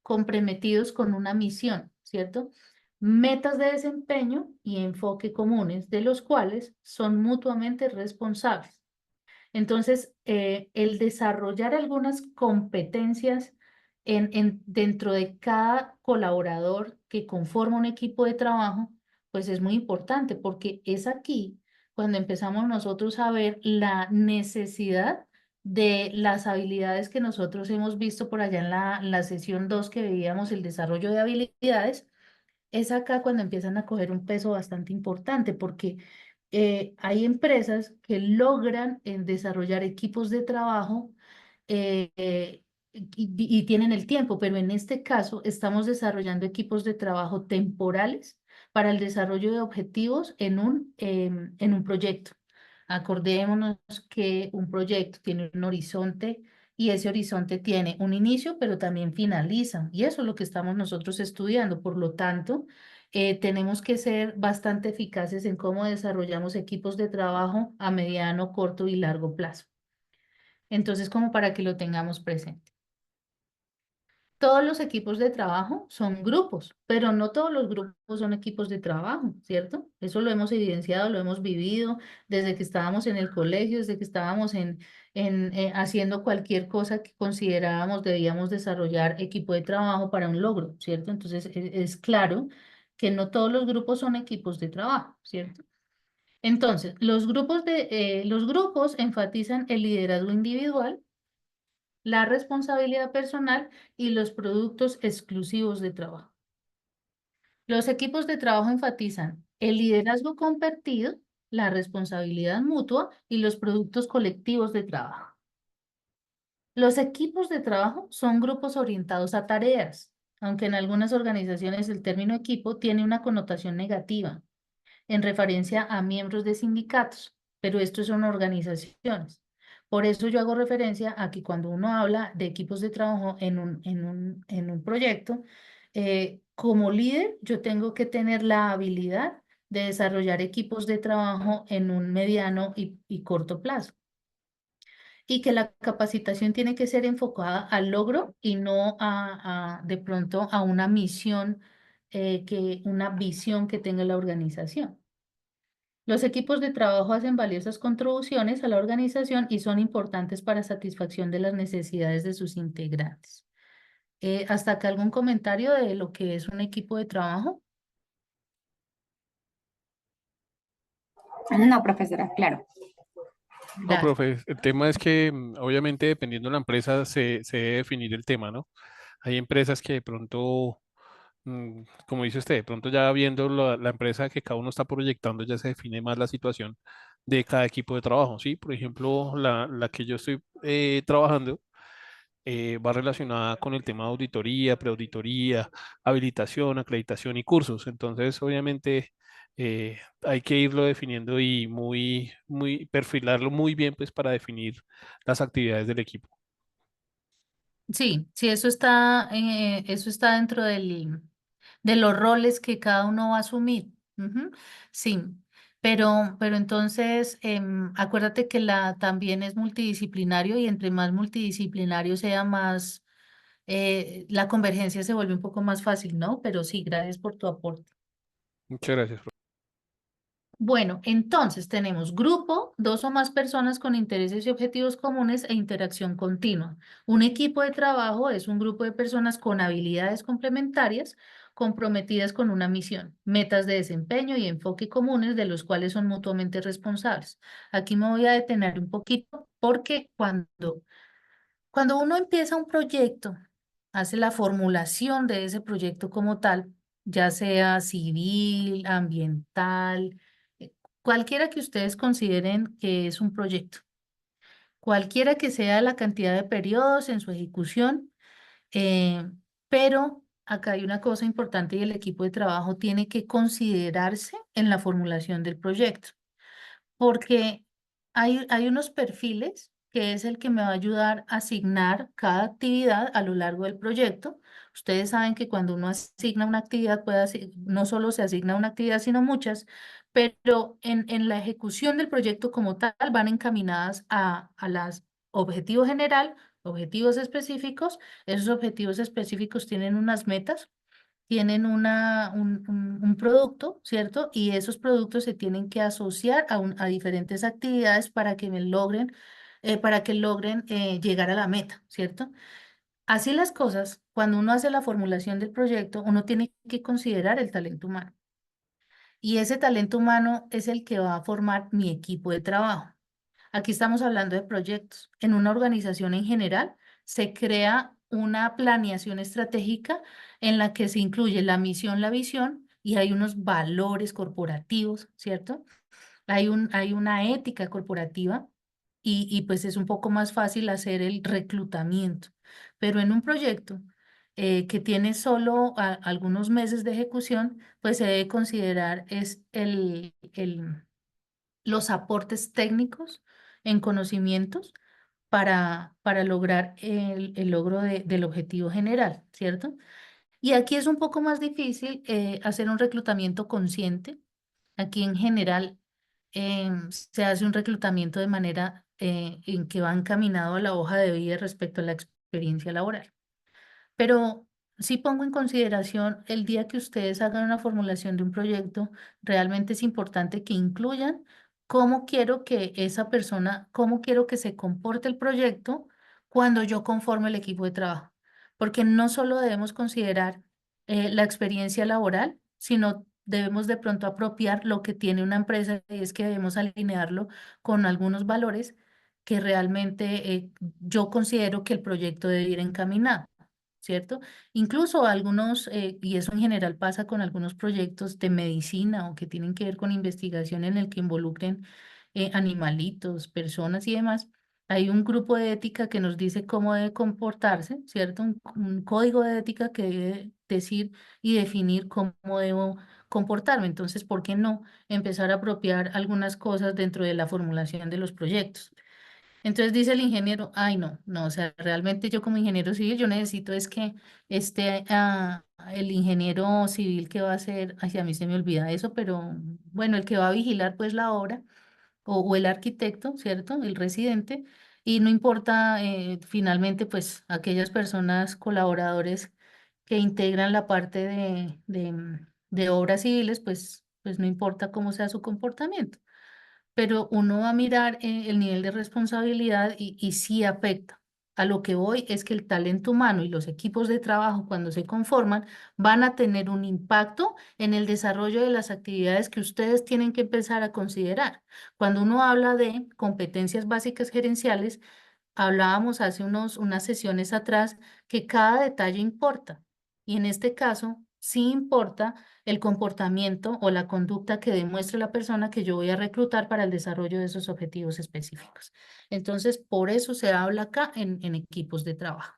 Speaker 1: comprometidos con una misión, ¿cierto? Metas de desempeño y enfoque comunes, de los cuales son mutuamente responsables. Entonces, el desarrollar algunas competencias dentro de cada colaborador que conforma un equipo de trabajo, pues es muy importante porque es aquí cuando empezamos nosotros a ver la necesidad de las habilidades que nosotros hemos visto por allá en la sesión 2 que veíamos el desarrollo de habilidades. Es acá cuando empiezan a coger un peso bastante importante porque hay empresas que logran desarrollar equipos de trabajo y tienen el tiempo, pero en este caso estamos desarrollando equipos de trabajo temporales para el desarrollo de objetivos en un proyecto. Acordémonos que un proyecto tiene un horizonte y ese horizonte tiene un inicio, pero también finaliza. Y eso es lo que estamos nosotros estudiando. Por lo tanto, tenemos que ser bastante eficaces en cómo desarrollamos equipos de trabajo a mediano, corto y largo plazo. Entonces, como para que lo tengamos presente. Todos los equipos de trabajo son grupos, pero no todos los grupos son equipos de trabajo, ¿cierto? Eso lo hemos evidenciado, lo hemos vivido desde que estábamos en el colegio, desde que estábamos haciendo cualquier cosa que considerábamos debíamos desarrollar equipo de trabajo para un logro, ¿cierto? Entonces, es claro que no todos los grupos son equipos de trabajo, ¿cierto? Entonces, los grupos enfatizan el liderazgo individual, la responsabilidad personal y los productos exclusivos de trabajo. Los equipos de trabajo enfatizan el liderazgo compartido, la responsabilidad mutua y los productos colectivos de trabajo. Los equipos de trabajo son grupos orientados a tareas, aunque en algunas organizaciones el término equipo tiene una connotación negativa en referencia a miembros de sindicatos, pero estos son organizaciones. Por eso yo hago referencia a que cuando uno habla de equipos de trabajo en un proyecto, como líder yo tengo que tener la habilidad de desarrollar equipos de trabajo en un mediano y corto plazo. Y que la capacitación tiene que ser enfocada al logro y no de pronto a una misión, una visión que tenga la organización. Los equipos de trabajo hacen valiosas contribuciones a la organización y son importantes para satisfacción de las necesidades de sus integrantes. ¿Hasta acá algún comentario de lo que es un equipo de trabajo?
Speaker 8: No, profesora, claro.
Speaker 3: No,
Speaker 1: Gracias.
Speaker 3: profe, el tema es que obviamente dependiendo de la empresa se debe definir el tema, ¿no? Hay empresas que de pronto, como dice usted, de pronto ya viendo la empresa que cada uno está proyectando, ya se define más la situación de cada equipo de trabajo, ¿sí? Por ejemplo, la que yo estoy trabajando va relacionada con el tema de auditoría, preauditoría, habilitación, acreditación y cursos. Entonces, obviamente, hay que irlo definiendo y perfilarlo muy bien, pues, para definir las actividades del equipo.
Speaker 1: Sí, sí, eso está dentro de los roles que cada uno va a asumir. Ujú. Sí, pero entonces acuérdate que también es multidisciplinario y entre más multidisciplinario sea más, la convergencia se vuelve un poco más fácil, ¿no? Pero sí, gracias por tu aporte.
Speaker 3: Muchas gracias, profe.
Speaker 1: Bueno, entonces tenemos grupo, dos o más personas con intereses y objetivos comunes e interacción continua. Un equipo de trabajo es un grupo de personas con habilidades complementarias comprometidas con una misión, metas de desempeño y enfoque comunes de los cuales son mutuamente responsables. Aquí me voy a detener un poquito porque cuando uno empieza un proyecto, hace la formulación de ese proyecto como tal, ya sea civil, ambiental, cualquiera que ustedes consideren que es un proyecto, cualquiera que sea la cantidad de periodos en su ejecución, eh, pero acá hay una cosa importante y el equipo de trabajo tiene que considerarse en la formulación del proyecto porque hay unos perfiles que es el que me va a ayudar a asignar cada actividad a lo largo del proyecto. Ustedes saben que cuando uno asigna una actividad, no solo se asigna una actividad, sino muchas, pero en la ejecución del proyecto como tal van encaminadas a los objetivos general, objetivos específicos. Esos objetivos específicos tienen unas metas, tienen un producto, ¿cierto? Y esos productos se tienen que asociar a diferentes actividades para que logren llegar a la meta, ¿cierto? Así las cosas, cuando uno hace la formulación del proyecto, uno tiene que considerar el talento humano. Y ese talento humano es el que va a formar mi equipo de trabajo. Aquí estamos hablando de proyectos. En una organización en general se crea una planeación estratégica en la que se incluye la misión, la visión y hay unos valores corporativos, ¿cierto? Hay una ética corporativa y pues es un poco más fácil hacer el reclutamiento. Pero en un proyecto que tiene solo algunos meses de ejecución, pues se debe considerar los aportes técnicos en conocimientos para lograr el logro del objetivo general, ¿cierto? Y aquí es un poco más difícil hacer un reclutamiento consciente. Aquí en general se hace un reclutamiento de manera en que va encaminado a la hoja de vida respecto a la experiencia laboral. Pero sí pongo en consideración el día que ustedes hagan una formulación de un proyecto, realmente es importante que incluyan cómo quiero que esa persona, cómo quiero que se comporte el proyecto cuando yo conforme el equipo de trabajo. Porque no solo debemos considerar la experiencia laboral, sino debemos de pronto apropiar lo que tiene una empresa y es que debemos alinearlo con algunos valores que realmente yo considero que el proyecto debe ir encaminado, ¿cierto? Incluso algunos, y eso en general pasa con algunos proyectos de medicina o que tienen que ver con investigación en el que involucren animalitos, personas y demás. Hay un grupo de ética que nos dice cómo debe comportarse, ¿cierto? Un código de ética que debe decir y definir cómo debo comportarme. Entonces, ¿por qué no empezar a apropiar algunas cosas dentro de la formulación de los proyectos? Entonces dice el ingeniero, ay no, no, o sea, realmente yo como ingeniero civil, yo necesito es que el ingeniero civil que va a hacer, ay, a mí se me olvida eso, pero bueno, el que va a vigilar pues la obra o el arquitecto, ¿cierto? El residente, y no importa finalmente pues aquellas personas colaboradores que integran la parte de obras civiles, pues no importa cómo sea su comportamiento, pero uno va a mirar el nivel de responsabilidad y sí afecta. A lo que voy es que el talento humano y los equipos de trabajo cuando se conforman van a tener un impacto en el desarrollo de las actividades que ustedes tienen que empezar a considerar. Cuando uno habla de competencias básicas gerenciales, hablábamos hace unas sesiones atrás que cada detalle importa. Y en este caso, sí importa el comportamiento o la conducta que demuestre la persona que yo voy a reclutar para el desarrollo de esos objetivos específicos. Entonces, por eso se habla acá en equipos de trabajo.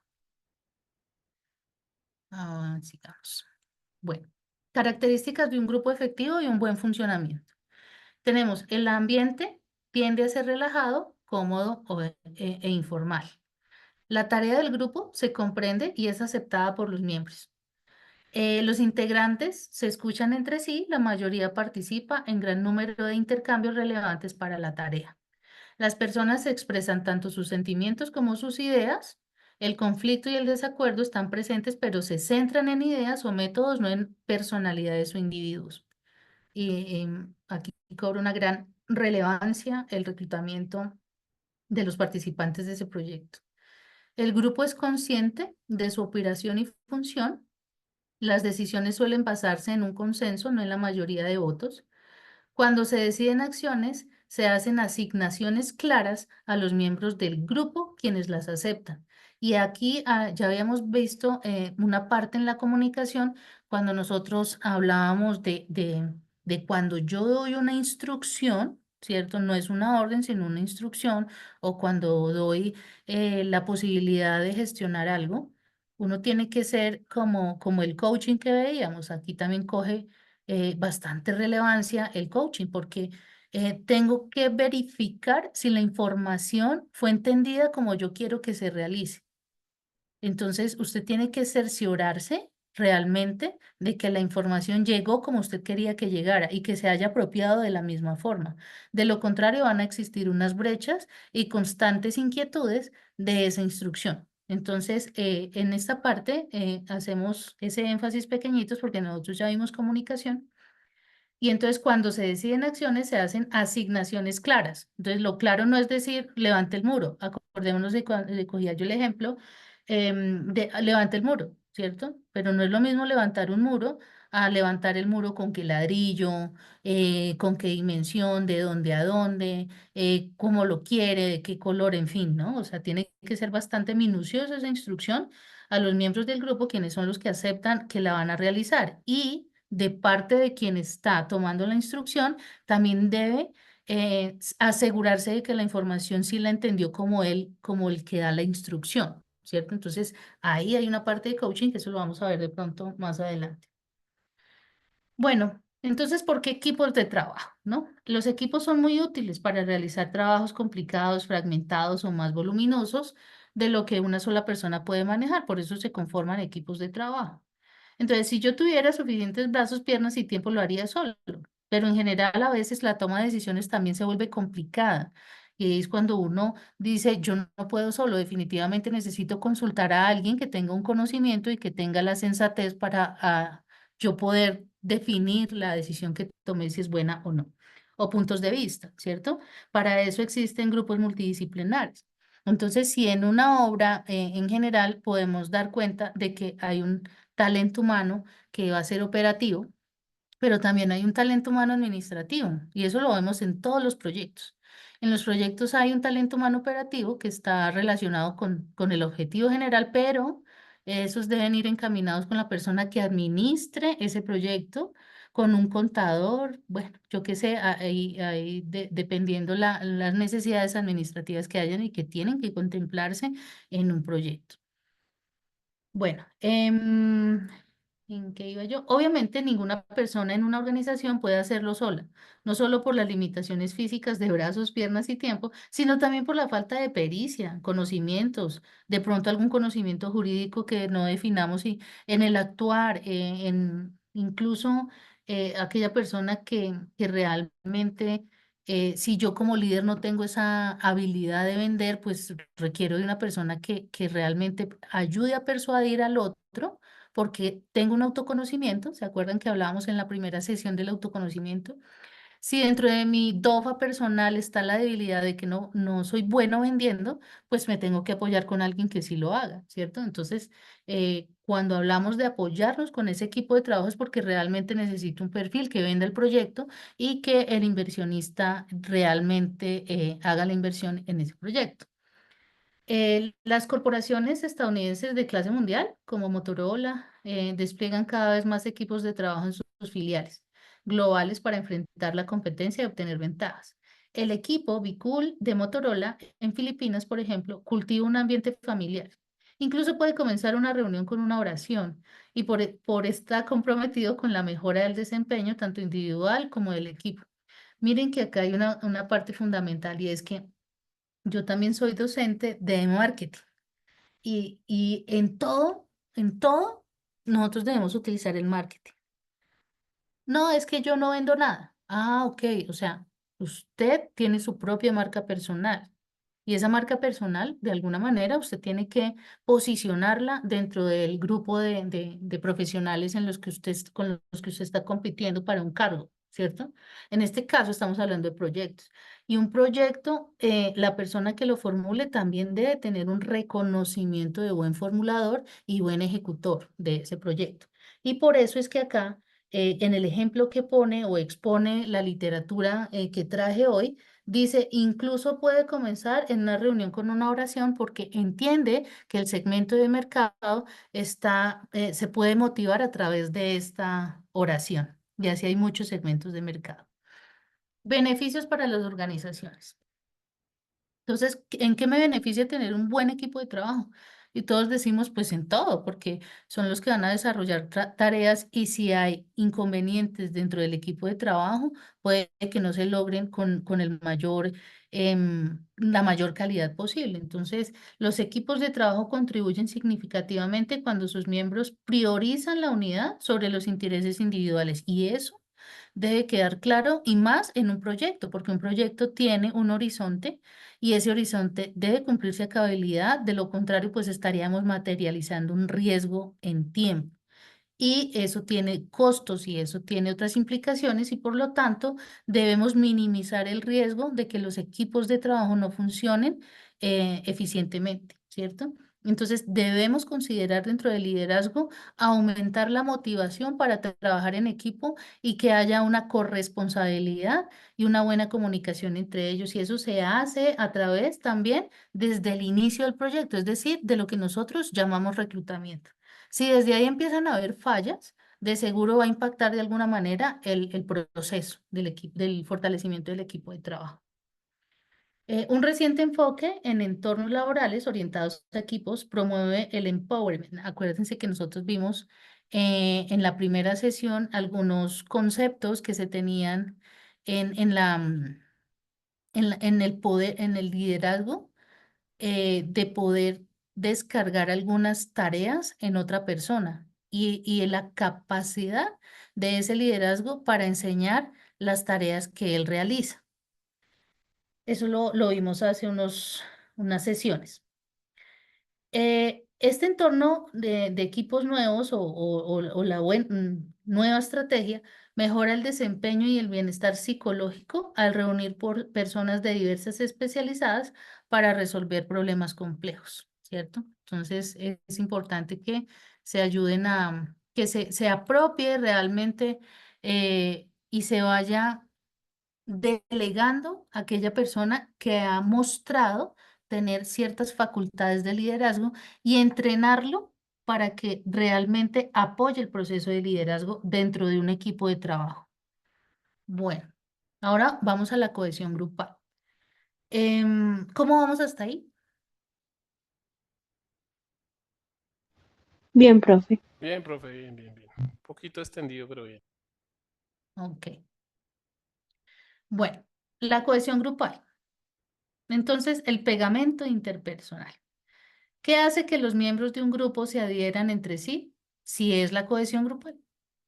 Speaker 1: Sigamos. Bueno, características de un grupo efectivo y un buen funcionamiento. Tenemos el ambiente tiende a ser relajado, cómodo e informal. La tarea del grupo se comprende y es aceptada por los miembros. Los integrantes se escuchan entre sí, la mayoría participa en gran número de intercambios relevantes para la tarea. Las personas expresan tanto sus sentimientos como sus ideas. El conflicto y el desacuerdo están presentes, pero se centran en ideas o métodos, no en personalidades o individuos. Y aquí cobra una gran relevancia el reclutamiento de los participantes de ese proyecto. El grupo es consciente de su operación y función. Las decisiones suelen basarse en un consenso, no en la mayoría de votos. Cuando se deciden acciones, se hacen asignaciones claras a los miembros del grupo, quienes las aceptan. Y aquí ya habíamos visto una parte en la comunicación cuando nosotros hablábamos de cuando yo doy una instrucción, ¿cierto? No es una orden, sino una instrucción, o cuando doy la posibilidad de gestionar algo. Uno tiene que ser como el coaching que veíamos. Aquí también coge bastante relevancia el coaching porque tengo que verificar si la información fue entendida como yo quiero que se realice. Entonces, usted tiene que cerciorarse realmente de que la información llegó como usted quería que llegara y que se haya apropiado de la misma forma. De lo contrario, van a existir unas brechas y constantes inquietudes de esa instrucción. Entonces, en esta parte hacemos ese énfasis pequeñitos porque nosotros ya vimos comunicación. Y entonces cuando se deciden acciones se hacen asignaciones claras. Entonces lo claro no es decir levante el muro. Acordémonos de cuando le cogía yo el ejemplo de levante el muro, ¿cierto? Pero no es lo mismo levantar un muro a levantar el muro con qué ladrillo, con qué dimensión, de dónde a dónde, cómo lo quiere, de qué color, en fin, ¿no? O sea, tiene que ser bastante minuciosa esa instrucción a los miembros del grupo, quienes son los que aceptan que la van a realizar. Y de parte de quien está tomando la instrucción, también debe asegurarse de que la información sí la entendió como el que da la instrucción, ¿cierto? Entonces, ahí hay una parte de coaching que eso lo vamos a ver de pronto más adelante. Bueno, entonces, ¿por qué equipos de trabajo, no? Los equipos son muy útiles para realizar trabajos complicados, fragmentados o más voluminosos de lo que una sola persona puede manejar, por eso se conforman equipos de trabajo. Entonces, si yo tuviera suficientes brazos, piernas y tiempo, lo haría solo. Pero en general, a veces la toma de decisiones también se vuelve complicada. Y es cuando uno dice, yo no puedo solo, definitivamente necesito consultar a alguien que tenga un conocimiento y que tenga la sensatez para yo poder definir la decisión que tomé, si es buena o no. O puntos de vista, ¿cierto? Para eso existen grupos multidisciplinares. Entonces, si en una obra en general podemos dar cuenta de que hay un talento humano que va a ser operativo, pero también hay un talento humano administrativo y eso lo vemos en todos los proyectos. En los proyectos hay un talento humano operativo que está relacionado con el objetivo general, pero esos deben ir encaminados con la persona que administre ese proyecto, con un contador, bueno, yo qué sé, dependiendo las necesidades administrativas que hayan y que tienen que contemplarse en un proyecto. Bueno, ¿en qué iba yo? Obviamente ninguna persona en una organización puede hacerlo sola, no solo por las limitaciones físicas de brazos, piernas y tiempo, sino también por la falta de pericia, conocimientos, de pronto algún conocimiento jurídico que no definamos y en el actuar, incluso aquella persona que realmente si yo como líder no tengo esa habilidad de vender, pues requiero de una persona que realmente ayude a persuadir al otro, porque tengo un autoconocimiento. ¿Se acuerdan que hablábamos en la primera sesión del autoconocimiento? Si dentro de mi DOFA personal está la debilidad de que no soy bueno vendiendo, pues me tengo que apoyar con alguien que sí lo haga, ¿cierto? Entonces, cuando hablamos de apoyarnos con ese equipo de trabajo es porque realmente necesito un perfil que venda el proyecto y que el inversionista realmente haga la inversión en ese proyecto. Las corporaciones estadounidenses de clase mundial, como Motorola, despliegan cada vez más equipos de trabajo en sus filiales globales para enfrentar la competencia y obtener ventajas. El equipo Bicool de Motorola en Filipinas, por ejemplo, cultiva un ambiente familiar. Incluso puede comenzar una reunión con una oración y por estar comprometido con la mejora del desempeño, tanto individual como del equipo. Miren que acá hay una parte fundamental y es que yo también soy docente de marketing y en todo, nosotros debemos utilizar el marketing. No, es que yo no vendo nada. Ah, ok, o sea, usted tiene su propia marca personal y esa marca personal, de alguna manera, usted tiene que posicionarla dentro del grupo de profesionales en los que con los que usted está compitiendo para un cargo, ¿cierto? En este caso estamos hablando de proyectos. Y un proyecto, la persona que lo formule también debe tener un reconocimiento de buen formulador y buen ejecutor de ese proyecto. Y por eso es que acá, en el ejemplo que pone o expone la literatura que traje hoy, dice, incluso puede comenzar en una reunión con una oración porque entiende que el segmento de mercado se puede motivar a través de esta oración. Y así hay muchos segmentos de mercado. Beneficios para las organizaciones. Entonces, ¿en qué me beneficia tener un buen equipo de trabajo? Y todos decimos, pues en todo, porque son los que van a desarrollar tareas y si hay inconvenientes dentro del equipo de trabajo, puede que no se logren con la mayor calidad posible. Entonces, los equipos de trabajo contribuyen significativamente cuando sus miembros priorizan la unidad sobre los intereses individuales y eso debe quedar claro y más en un proyecto, porque un proyecto tiene un horizonte y ese horizonte debe cumplirse a cabalidad, de lo contrario, pues estaríamos materializando un riesgo en tiempo. Y eso tiene costos y eso tiene otras implicaciones y por lo tanto debemos minimizar el riesgo de que los equipos de trabajo no funcionen eficientemente, ¿cierto? Entonces debemos considerar dentro del liderazgo aumentar la motivación para trabajar en equipo y que haya una corresponsabilidad y una buena comunicación entre ellos. Y eso se hace a través también desde el inicio del proyecto, es decir, de lo que nosotros llamamos reclutamiento. Si desde ahí empiezan a haber fallas, de seguro va a impactar de alguna manera el proceso del fortalecimiento del equipo de trabajo. Un reciente enfoque en entornos laborales orientados a equipos promueve el empowerment. Acuérdense que nosotros vimos en la primera sesión algunos conceptos que se tenían en el poder, en el liderazgo de poder descargar algunas tareas en otra persona y en la capacidad de ese liderazgo para enseñar las tareas que él realiza. Eso lo vimos hace unas sesiones. Este entorno de equipos nuevos o la nueva estrategia mejora el desempeño y el bienestar psicológico al reunir por personas de diversas especializadas para resolver problemas complejos, ¿cierto? Entonces es importante que se ayuden que se apropie realmente y se vaya delegando a aquella persona que ha mostrado tener ciertas facultades de liderazgo y entrenarlo para que realmente apoye el proceso de liderazgo dentro de un equipo de trabajo. Bueno, ahora vamos a la cohesión grupal. ¿Cómo vamos hasta ahí?
Speaker 6: Bien, profe.
Speaker 3: Bien, profe, bien, bien, bien. Un poquito extendido, pero bien.
Speaker 1: Ok. Bueno, la cohesión grupal. Entonces, el pegamento interpersonal. ¿Qué hace que los miembros de un grupo se adhieran entre sí? Si es la cohesión grupal.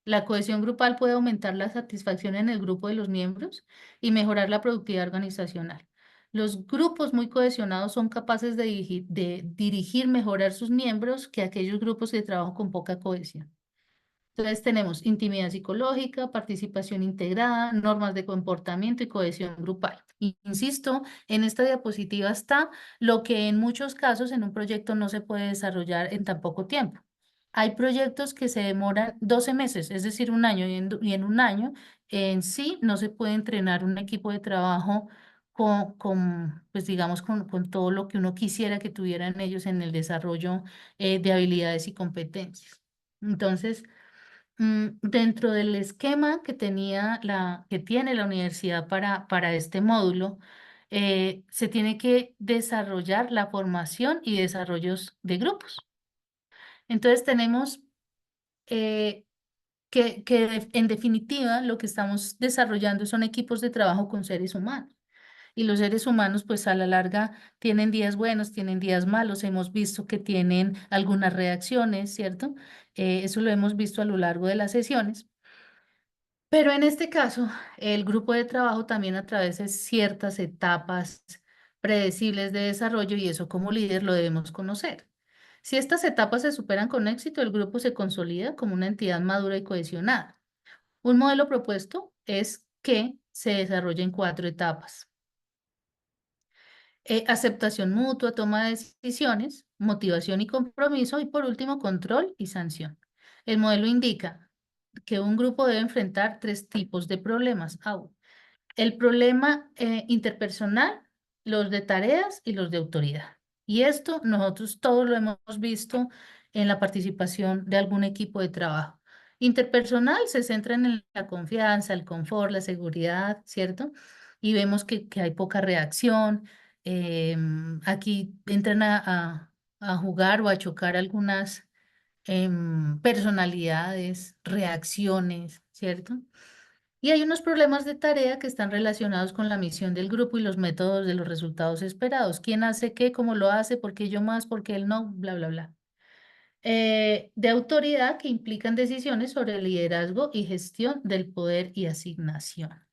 Speaker 1: La cohesión grupal puede aumentar la satisfacción en el grupo de los miembros y mejorar la productividad organizacional. Los grupos muy cohesionados son capaces de dirigir mejor a sus miembros que aquellos grupos de trabajo con poca cohesión. Entonces tenemos intimidad psicológica, participación integrada, normas de comportamiento y cohesión grupal. Insisto, en esta diapositiva está lo que en muchos casos en un proyecto no se puede desarrollar en tan poco tiempo. Hay proyectos que se demoran 12 meses, es decir, un año, y en un año en sí no se puede entrenar un equipo de trabajo pues digamos, con todo lo que uno quisiera que tuvieran ellos en el desarrollo de habilidades y competencias. Entonces, dentro del esquema que que tiene la universidad para este módulo, se tiene que desarrollar la formación y desarrollos de grupos. Entonces tenemos en definitiva lo que estamos desarrollando son equipos de trabajo con seres humanos. Y los seres humanos, pues a la larga, tienen días buenos, tienen días malos. Hemos visto que tienen algunas reacciones, ¿cierto? Eso lo hemos visto a lo largo de las sesiones. Pero en este caso, el grupo de trabajo también atraviesa ciertas etapas predecibles de desarrollo y eso como líder lo debemos conocer. Si estas etapas se superan con éxito, el grupo se consolida como una entidad madura y cohesionada. Un modelo propuesto es que se desarrolle en 4 etapas. Aceptación mutua, toma de decisiones, motivación y compromiso y por último control y sanción. El modelo indica que un grupo debe enfrentar 3 tipos de problemas. El problema interpersonal, los de tareas y los de autoridad. Y esto nosotros todos lo hemos visto en la participación de algún equipo de trabajo. Interpersonal se centra en la confianza, el confort, la seguridad, ¿cierto? Y vemos que hay poca reacción. Aquí entran a jugar o a chocar algunas personalidades, reacciones, ¿cierto? Y hay unos problemas de tarea que están relacionados con la misión del grupo y los métodos de los resultados esperados. ¿Quién hace qué? ¿Cómo lo hace? ¿Por qué yo más? ¿Por qué él no? Bla, bla, bla. De autoridad que implican decisiones sobre el liderazgo y gestión del poder y asignación.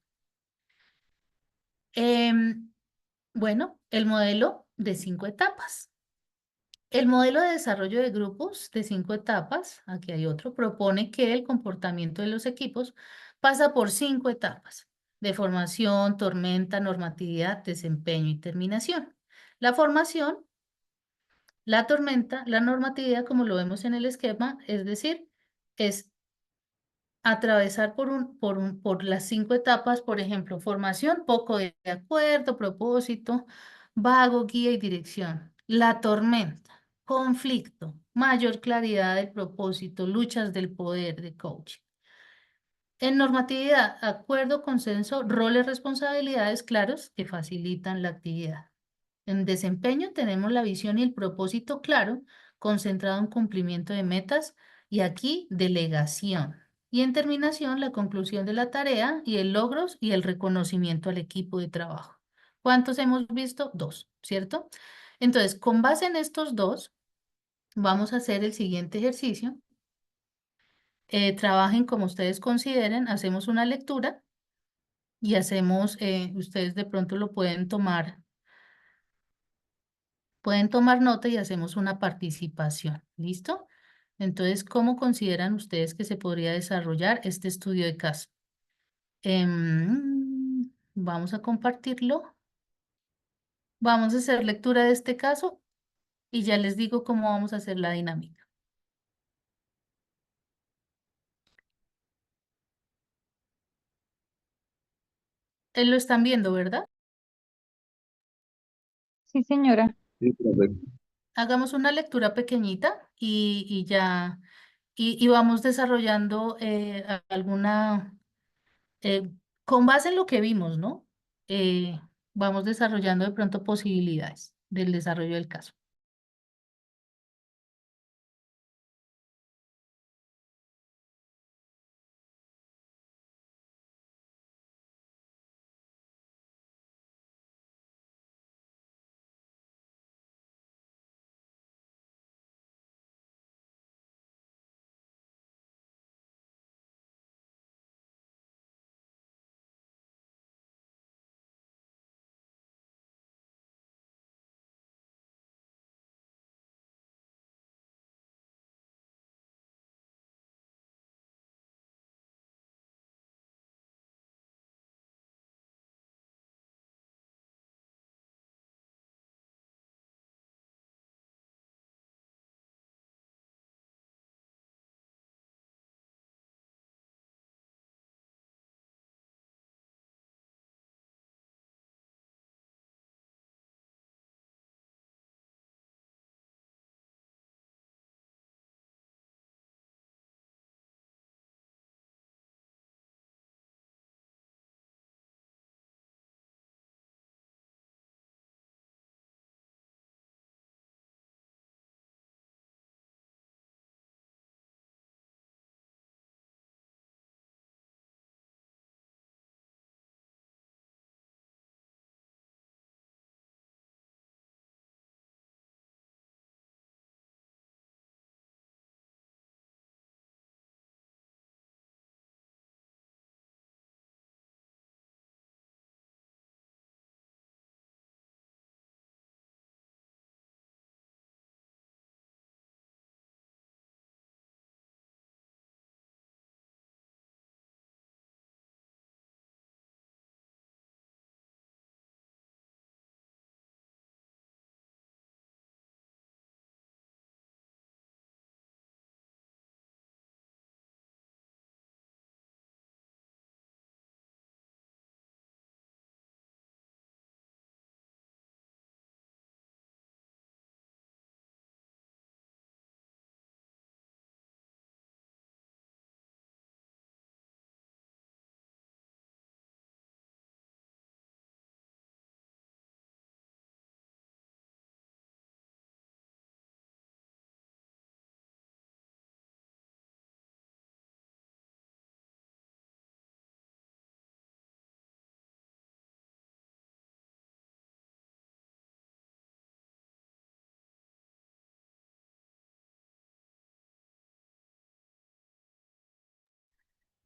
Speaker 1: Bueno, el modelo de 5 etapas. El modelo de desarrollo de grupos de 5 etapas, aquí hay otro, propone que el comportamiento de los equipos pasa por 5 etapas de formación, tormenta, normatividad, desempeño y terminación. La formación, la tormenta, la normatividad, como lo vemos en el esquema, es decir, es atravesar por las 5 etapas, por ejemplo, formación, poco de acuerdo, propósito, vago, guía y dirección. La tormenta, conflicto, mayor claridad del propósito, luchas del poder de coaching. En normatividad, acuerdo, consenso, roles, responsabilidades claros que facilitan la actividad. En desempeño tenemos la visión y el propósito claro, concentrado en cumplimiento de metas y aquí delegación. Y en terminación, la conclusión de la tarea y el logros y el reconocimiento al equipo de trabajo. ¿Cuántos hemos visto? 2, ¿cierto? Entonces, con base en estos 2, vamos a hacer el siguiente ejercicio. Trabajen como ustedes consideren, hacemos una lectura y ustedes de pronto lo pueden tomar nota y hacemos una participación. ¿Listo? Entonces, ¿cómo consideran ustedes que se podría desarrollar este estudio de caso? Vamos a compartirlo. Vamos a hacer lectura de este caso y ya les digo cómo vamos a hacer la dinámica. Lo están viendo, ¿verdad?
Speaker 6: Sí, señora.
Speaker 2: Sí, profe.
Speaker 1: Hagamos una lectura pequeñita y ya, y vamos desarrollando alguna, eh, con base en lo que vimos, ¿no? Vamos desarrollando de pronto posibilidades del desarrollo del caso.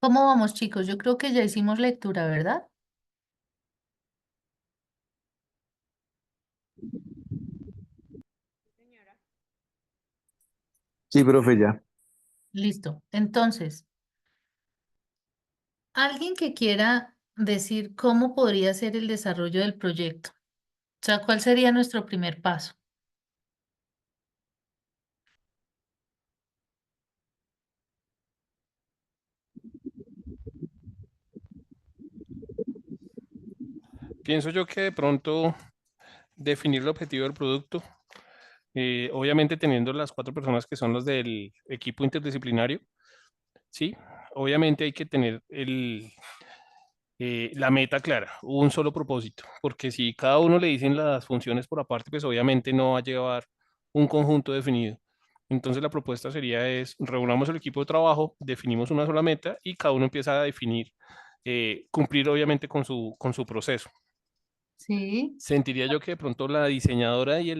Speaker 1: ¿Cómo vamos, chicos? Yo creo que ya hicimos lectura, ¿verdad?
Speaker 2: Sí, profe, ya.
Speaker 1: Listo. Entonces, alguien que quiera decir cómo podría ser el desarrollo del proyecto. O sea, ¿cuál sería nuestro primer paso?
Speaker 3: Pienso yo que de pronto definir el objetivo del producto, obviamente teniendo las 4 personas que son los del equipo interdisciplinario, ¿sí? Obviamente hay que tener la meta clara, un solo propósito, porque si cada uno le dicen las funciones por aparte, pues obviamente no va a llevar un conjunto definido. Entonces la propuesta sería es, reunamos el equipo de trabajo, definimos una sola meta y cada uno empieza a definir, cumplir obviamente con su proceso.
Speaker 1: Sí.
Speaker 3: Sentiría yo que de pronto la diseñadora y el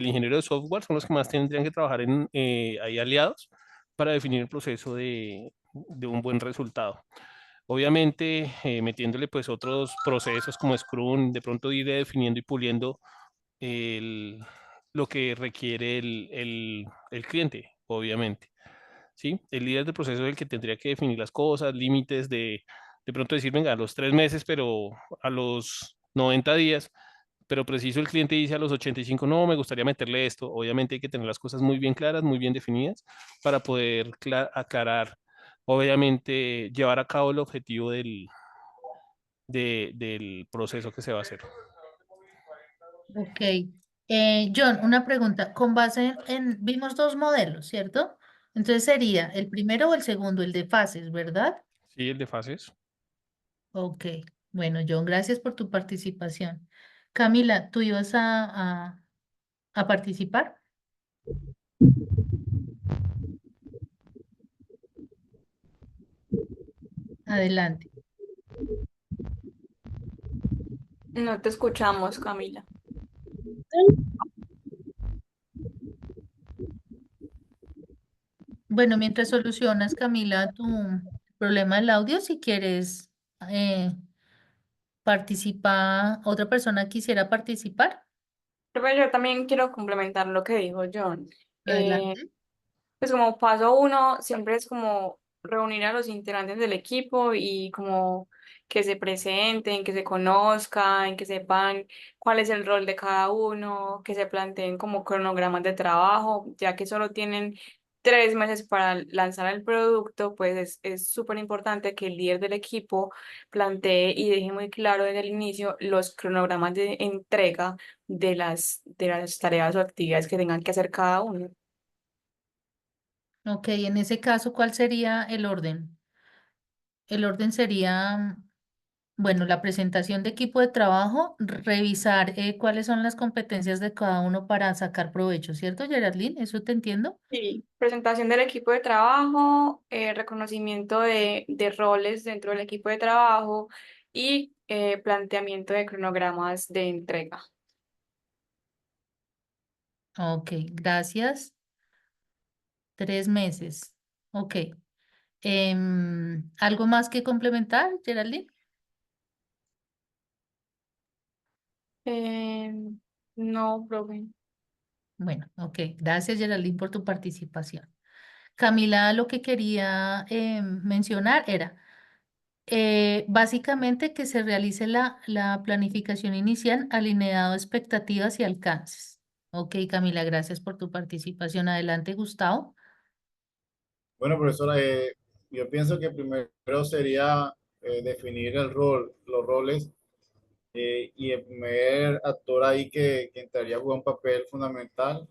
Speaker 3: ingeniero de software son los que más tendrían que trabajar ahí aliados para definir el proceso de un buen resultado. Obviamente, metiéndole pues otros procesos como Scrum, de pronto ir definiendo y puliendo el- lo que requiere el cliente, obviamente. ¿Sí? El líder del proceso es el que tendría que definir las cosas, límites de pronto decir, venga, a los 3 meses, pero a los 90 días, pero preciso el cliente dice a los 85, no, me gustaría meterle esto. Obviamente hay que tener las cosas muy bien claras, muy bien definidas para poder aclarar, obviamente llevar a cabo el objetivo del proceso que se va a hacer.
Speaker 1: Ok. John, una pregunta. Con base vimos dos modelos, ¿cierto? Entonces sería el primero o el segundo, el de fases, ¿verdad?
Speaker 3: Sí, el de fases.
Speaker 1: Ok. Bueno, John, gracias por tu participación. Camila, ¿tú ibas a participar? Adelante.
Speaker 5: No te escuchamos, Camila.
Speaker 1: Bueno, mientras solucionas, Camila, tu problema del audio, si quieres otra persona quisiera participar,
Speaker 5: Pero yo también quiero complementar lo que dijo John.
Speaker 1: adelante.
Speaker 5: Pues como paso uno, siempre es como reunir a los integrantes del equipo y como que se presenten, que se conozcan, que sepan cuál es el rol de cada uno, que se planteen como cronogramas de trabajo, ya que solo tienen 3 meses para lanzar el producto, pues es súper importante que el líder del equipo plantee y deje muy claro desde el inicio los cronogramas de entrega de las tareas o actividades que tengan que hacer cada uno.
Speaker 1: Ok, en ese caso, ¿cuál sería el orden? El orden sería, bueno, la presentación de equipo de trabajo, revisar cuáles son las competencias de cada uno para sacar provecho, ¿cierto, Geraldine? ¿Eso te entiendo?
Speaker 5: Sí, presentación del equipo de trabajo, reconocimiento de roles dentro del equipo de trabajo y planteamiento de cronogramas de entrega.
Speaker 1: Ok, gracias. 3 meses. Ok. ¿Algo más que complementar, Geraldine?
Speaker 5: Eh, no, profe.
Speaker 1: Bueno, ok. Gracias, Geraldine, por tu participación. Camila, lo que quería mencionar era básicamente que se realice la planificación inicial alineado a expectativas y alcances. Ok, Camila, gracias por tu participación. Adelante, Gustavo.
Speaker 8: Bueno, profesora, yo pienso que primero sería definir el rol, los roles, y el primer actor ahí que entraría a jugar un papel fundamental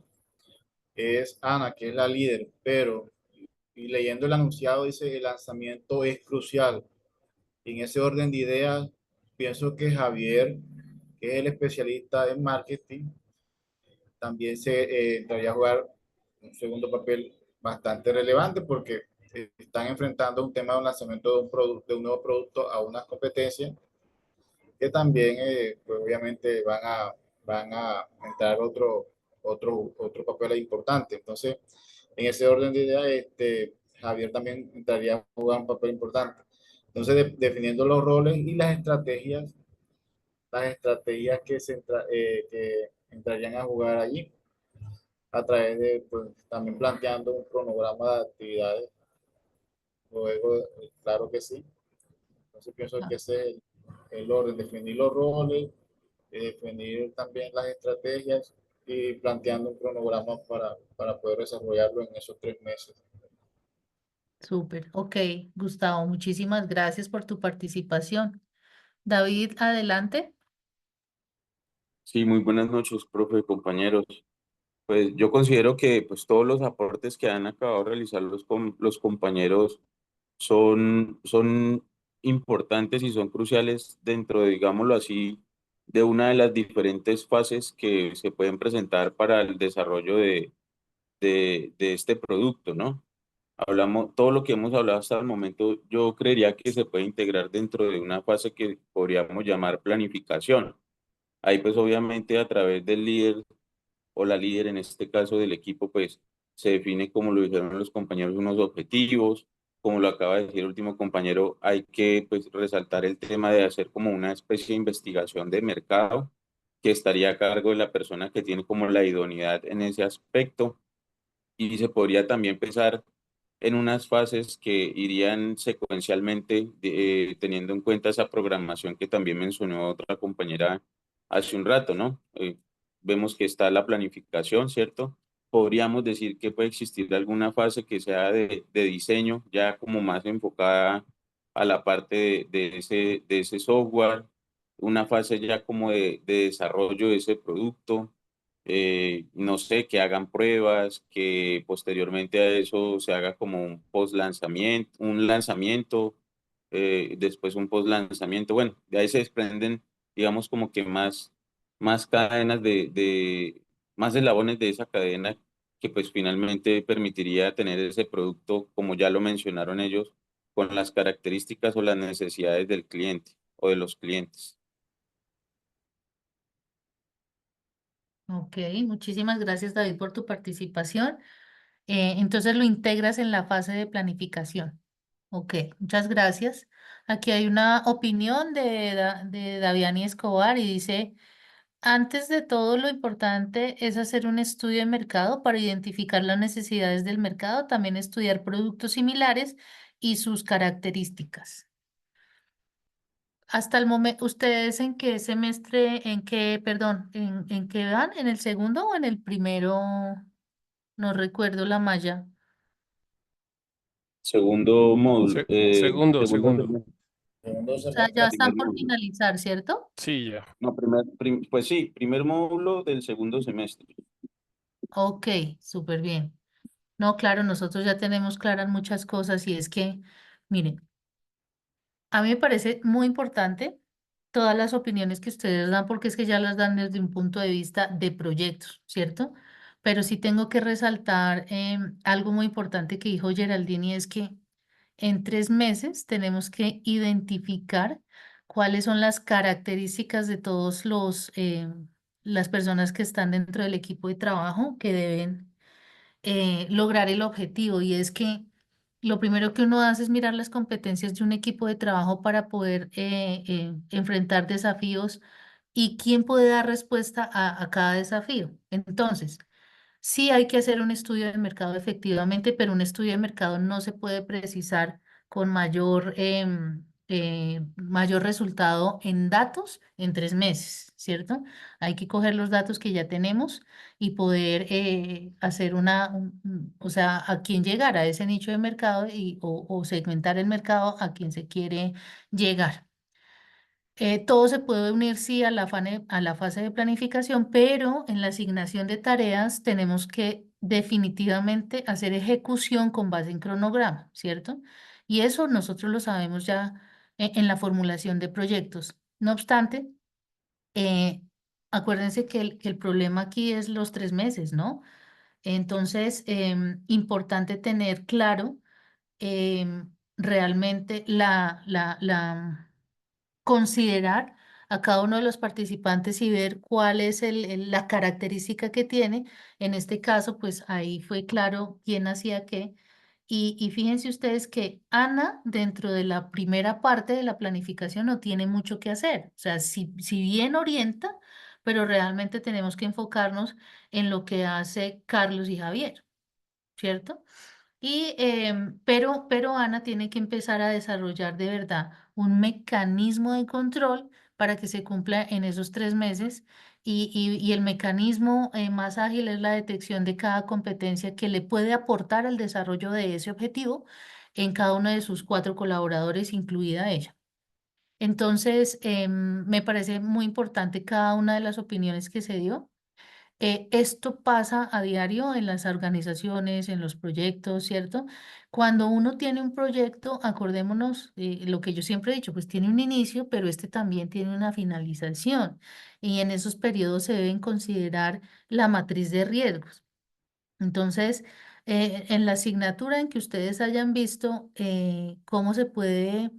Speaker 8: es Ana, que es la líder, pero y leyendo el anunciado dice el lanzamiento es crucial. En ese orden de ideas, pienso que Javier, que es el especialista en marketing, también se entraría a jugar un segundo papel bastante relevante porque están enfrentando un tema de un lanzamiento de un producto, de un nuevo producto a unas competencias que también, pues obviamente van a entrar otro papel importante. Entonces, en ese orden de ideas, Javier también entraría a jugar un papel importante. Entonces, definiendo los roles y las estrategias que entrarían a jugar allí a través de, pues, también planteando un cronograma de actividades. Luego, claro que sí. Entonces pienso
Speaker 1: Ah,
Speaker 8: que ese es el orden, definir los roles, definir también las estrategias y planteando un cronograma para poder desarrollarlo en esos 3 meses.
Speaker 1: súper. Ok, Gustavo, muchísimas gracias por tu participación. David, adelante.
Speaker 9: Sí, muy buenas noches, profe, compañeros. Pues yo considero que pues todos los aportes que han acabado de realizar los compañeros son importantes y son cruciales dentro de, digámoslo así, de una de las diferentes fases que se pueden presentar para el desarrollo de este producto, ¿no? Hablamos, todo lo que hemos hablado hasta el momento, yo creería que se puede integrar dentro de una fase que podríamos llamar planificación. Ahí pues obviamente a través del líder o la líder en este caso del equipo, pues se define, como lo dijeron los compañeros, unos objetivos. Como lo acaba de decir el último compañero, hay que pues resaltar el tema de hacer como una especie de investigación de mercado que estaría a cargo de la persona que tiene como la idoneidad en ese aspecto, y se podría también pensar en unas fases que irían secuencialmente, teniendo en cuenta esa programación que también mencionó otra compañera hace un rato, ¿no? Vemos que está la planificación, ¿cierto? Podríamos decir que puede existir alguna fase que sea de diseño, ya como más enfocada a la parte de ese software, una fase ya como de desarrollo de ese producto, no sé, que hagan pruebas, que posteriormente a eso se haga como un post lanzamiento, un lanzamiento, después un post lanzamiento. Bueno, de ahí se desprenden, digamos, como que más cadenas más eslabones de esa cadena que pues finalmente permitiría tener ese producto, como ya lo mencionaron ellos, con las características o las necesidades del cliente o de los clientes.
Speaker 1: Ok, muchísimas gracias David por tu participación. Entonces lo integras en la fase de planificación. Ok, muchas gracias. Aquí hay una opinión de Daviani Escobar y dice, antes de todo lo importante es hacer un estudio de mercado para identificar las necesidades del mercado, también estudiar productos similares y sus características. Hasta el momento, ¿ustedes en qué semestre, perdón, en qué van? ¿En el segundo o en el primero? No recuerdo la malla.
Speaker 9: Segundo módulo,
Speaker 3: Segundo,
Speaker 9: segundo
Speaker 3: segundo.
Speaker 9: semestre,
Speaker 8: Segundo
Speaker 1: O sea, ya
Speaker 8: semestre.
Speaker 9: primer
Speaker 1: están por
Speaker 9: módulo.
Speaker 1: finalizar, ¿cierto?
Speaker 3: Sí, ya.
Speaker 9: No, pues sí, primer módulo del segundo semestre.
Speaker 1: Ok, súper bien. No, claro, nosotros ya tenemos claras muchas cosas y es que, miren, a mí me parece muy importante todas las opiniones que ustedes dan porque es que ya las dan desde un punto de vista de proyectos, ¿cierto? Pero sí tengo que resaltar algo muy importante que dijo Geraldine y es que en 3 meses tenemos que identificar cuáles son las características de todos las personas que están dentro del equipo de trabajo que deben lograr el objetivo. Y es que lo primero que uno hace es mirar las competencias de un equipo de trabajo para poder enfrentar desafíos y quién puede dar respuesta a cada desafío. Entonces, sí hay que hacer un estudio de mercado efectivamente, pero un estudio de mercado no se puede precisar con mayor resultado en datos en 3 meses, ¿cierto? Hay que coger los datos que ya tenemos y poder hacer o sea, a quién llegar a ese nicho de mercado o segmentar el mercado a quien se quiere llegar. Todo se puede unir, sí, a la fase de planificación, pero en la asignación de tareas tenemos que definitivamente hacer ejecución con base en cronograma, ¿cierto? Y eso nosotros lo sabemos ya en la formulación de proyectos. No obstante, eh, acuérdense que el problema aquí es los 3 meses, ¿no? Entonces, importante tener claro realmente considerar a cada uno de los participantes y ver cuál es la característica que tiene. En este caso, pues ahí fue claro quién hacía qué. Y fíjense ustedes que Ana, dentro de la primera parte de la planificación, no tiene mucho que hacer. O sea, si bien orienta, pero realmente tenemos que enfocarnos en lo que hace Carlos y Javier, ¿cierto? Pero Ana tiene que empezar a desarrollar de verdad un mecanismo de control para que se cumpla en esos 3 meses y el mecanismo más ágil es la detección de cada competencia que le puede aportar al desarrollo de ese objetivo en cada uno de sus 4 colaboradores, incluida ella. Entonces, me parece muy importante cada una de las opiniones que se dio. Esto pasa a diario en las organizaciones, en los proyectos, ¿cierto? Cuando uno tiene un proyecto, acordémonos, lo que yo siempre he dicho, pues tiene un inicio, pero este también tiene una finalización. Y en esos periodos se deben considerar la matriz de riesgos. Entonces, en la asignatura en que ustedes hayan visto cómo se puede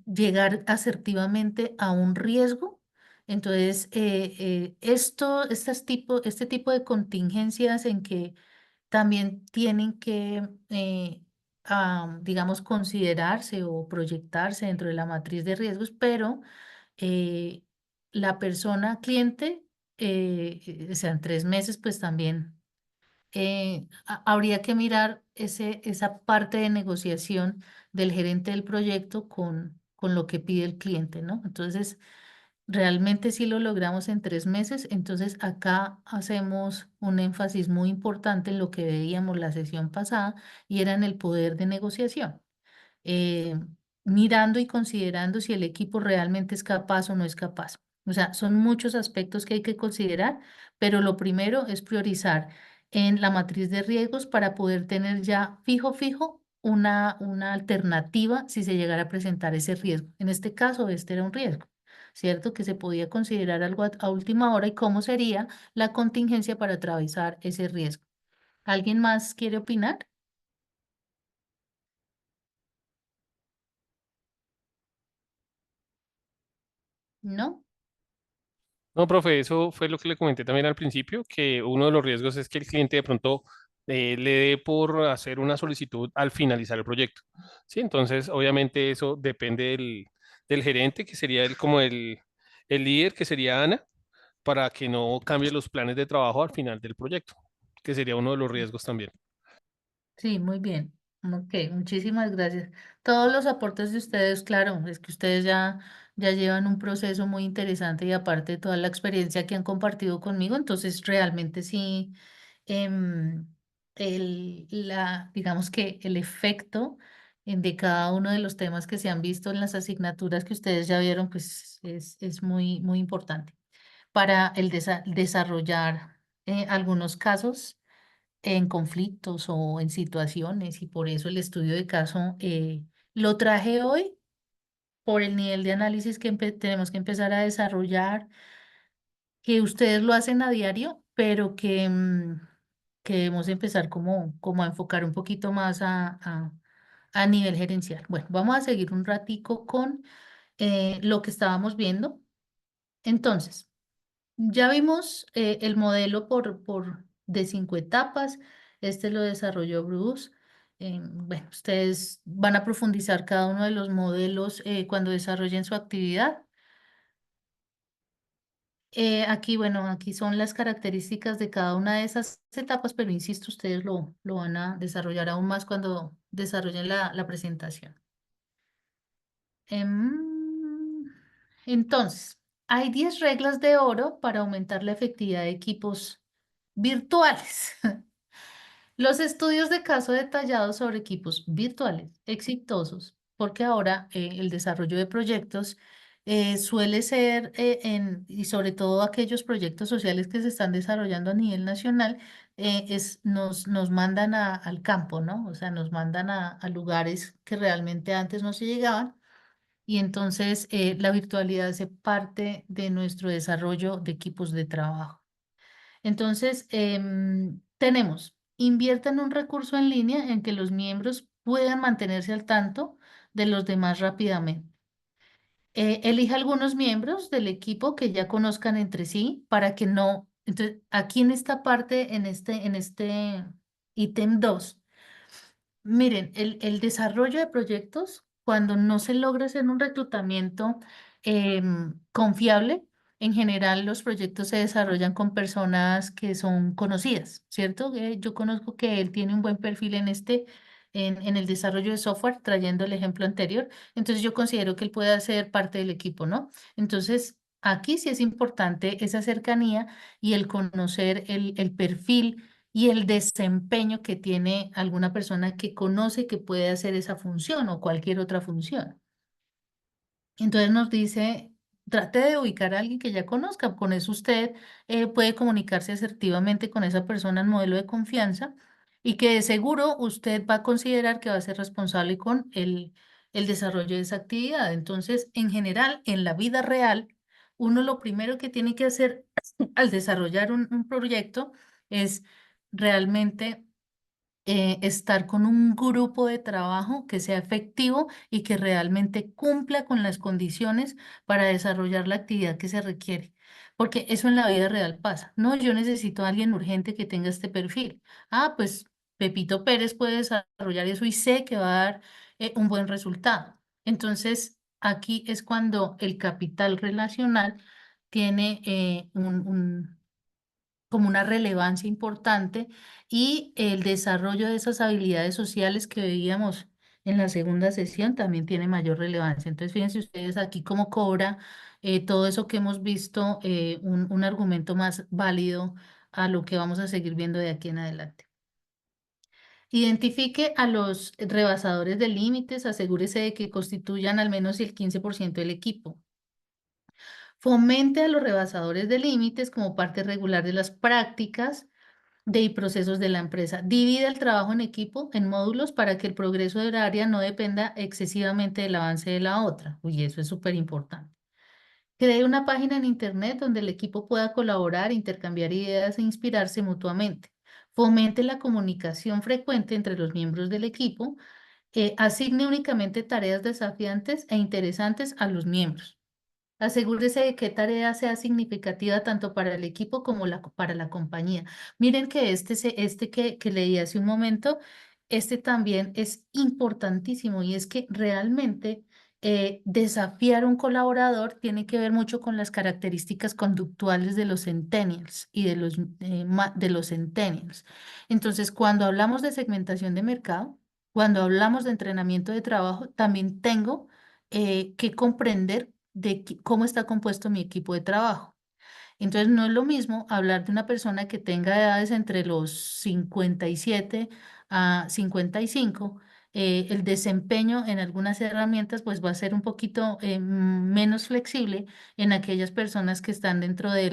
Speaker 1: llegar asertivamente a un riesgo. Entonces, este tipo de contingencias en que también tienen que, digamos, considerarse o proyectarse dentro de la matriz de riesgos, pero eh, la persona cliente, o sea, en 3 meses, pues también habría que mirar esa parte de negociación del gerente del proyecto con lo que pide el cliente, ¿no? Entonces, realmente si lo logramos en 3 meses, entonces acá hacemos un énfasis muy importante en lo que veíamos la sesión pasada y era en el poder de negociación. Eh, mirando y considerando si el equipo realmente es capaz o no es capaz. O sea, son muchos aspectos que hay que considerar, pero lo primero es priorizar en la matriz de riesgos para poder tener ya fijo una alternativa si se llegara a presentar ese riesgo. En este caso, este era un riesgo, ¿cierto? Que se podía considerar algo a última hora y cómo sería la contingencia para atravesar ese riesgo. ¿Alguien más quiere opinar? ¿No?
Speaker 3: No, profe, eso fue lo que le comenté también al principio, que uno de los riesgos es que el cliente de pronto le dé por hacer una solicitud al finalizar el proyecto. Sí, entonces obviamente eso depende del gerente, que sería el líder, que sería Ana, para que no cambie los planes de trabajo al final del proyecto, que sería uno de los riesgos también.
Speaker 1: Sí, muy bien. Ok, muchísimas gracias. Todos los aportes de ustedes, claro, es que ustedes ya llevan un proceso muy interesante y aparte de toda la experiencia que han compartido conmigo, entonces realmente sí, em, digamos que el efecto de cada uno de los temas que se han visto en las asignaturas que ustedes ya vieron, pues es muy importante para el desarrollar algunos casos en conflictos o en situaciones y por eso el estudio de caso lo traje hoy por el nivel de análisis que tenemos que empezar a desarrollar, que ustedes lo hacen a diario, pero que debemos empezar como a enfocar un poquito más a nivel gerencial. Bueno, vamos a seguir un ratico con lo que estábamos viendo. Entonces, ya vimos el modelo de 5 etapas. Este lo desarrolló Bruce. Bueno, ustedes van a profundizar cada uno de los modelos cuando desarrollen su actividad. Aquí, bueno, aquí son las características de cada una de esas etapas, pero insisto, ustedes lo van a desarrollar aún más cuando desarrollen la presentación. Em, Entonces, hay 10 reglas de oro para aumentar la efectividad de equipos virtuales. Los estudios de caso detallados sobre equipos virtuales exitosos, porque ahora el desarrollo de proyectos suele ser, y sobre todo aquellos proyectos sociales que se están desarrollando a nivel nacional, nos mandan al campo, ¿no? O sea, nos mandan a lugares que realmente antes no se llegaban y entonces la virtualidad hace parte de nuestro desarrollo de equipos de trabajo. Entonces, tenemos, inviertan un recurso en línea en que los miembros puedan mantenerse al tanto de los demás rápidamente. Elija algunos miembros del equipo que ya conozcan entre sí para que no, entonces, aquí en esta parte, en este ítem 2. Miren, el desarrollo de proyectos, cuando no se logra hacer un reclutamiento confiable, en general los proyectos se desarrollan con personas que son conocidas, ¿cierto? Yo conozco que él tiene un buen perfil en el desarrollo de software, trayendo el ejemplo anterior, entonces yo considero que él puede ser parte del equipo, ¿no? Entonces, aquí sí es importante esa cercanía y el conocer el perfil y el desempeño que tiene alguna persona que conoce que puede hacer esa función o cualquier otra función. Entonces nos dice, trate de ubicar a alguien que ya conozca, con eso usted puede comunicarse asertivamente con esa persona en modelo de confianza y que de seguro usted va a considerar que va a ser responsable con el desarrollo de esa actividad. Entonces, en general, en la vida real, uno lo primero que tiene que hacer al desarrollar un proyecto es realmente estar con un grupo de trabajo que sea efectivo y que realmente cumpla con las condiciones para desarrollar la actividad que se requiere. Porque eso en la vida real pasa. No, yo necesito a alguien urgente que tenga este perfil. Ah, pues Pepito Pérez puede desarrollar eso y sé que va a dar un buen resultado. Entonces, aquí es cuando el capital relacional tiene como una relevancia importante y el desarrollo de esas habilidades sociales que veíamos en la segunda sesión también tiene mayor relevancia. Entonces, fíjense ustedes aquí cómo cobra todo eso que hemos visto un argumento más válido a lo que vamos a seguir viendo de aquí en adelante. Identifique a los rebasadores de límites, asegúrese de que constituyan al menos el 15% del equipo. Fomente a los rebasadores de límites como parte regular de las prácticas y procesos de la empresa. Divide el trabajo en equipo en módulos para que el progreso del área no dependa excesivamente del avance de la otra. Uy, eso es súper importante. Cree una página en internet donde el equipo pueda colaborar, intercambiar ideas e inspirarse mutuamente. Fomente la comunicación frecuente entre los miembros del equipo. Asigne únicamente tareas desafiantes e interesantes a los miembros. Asegúrese de que tarea sea significativa tanto para el equipo como para la compañía. Miren que este que leí hace un momento, este también es importantísimo y es que realmente desafiar a un colaborador tiene que ver mucho con las características conductuales de los centennials y de los centennials. Entonces, cuando hablamos de segmentación de mercado, cuando hablamos de entrenamiento de trabajo, también tengo que comprender cómo está compuesto mi equipo de trabajo. Entonces, no es lo mismo hablar de una persona que tenga edades entre los 57 a 55. El desempeño en algunas herramientas pues va a ser un poquito menos flexible en aquellas personas que están dentro de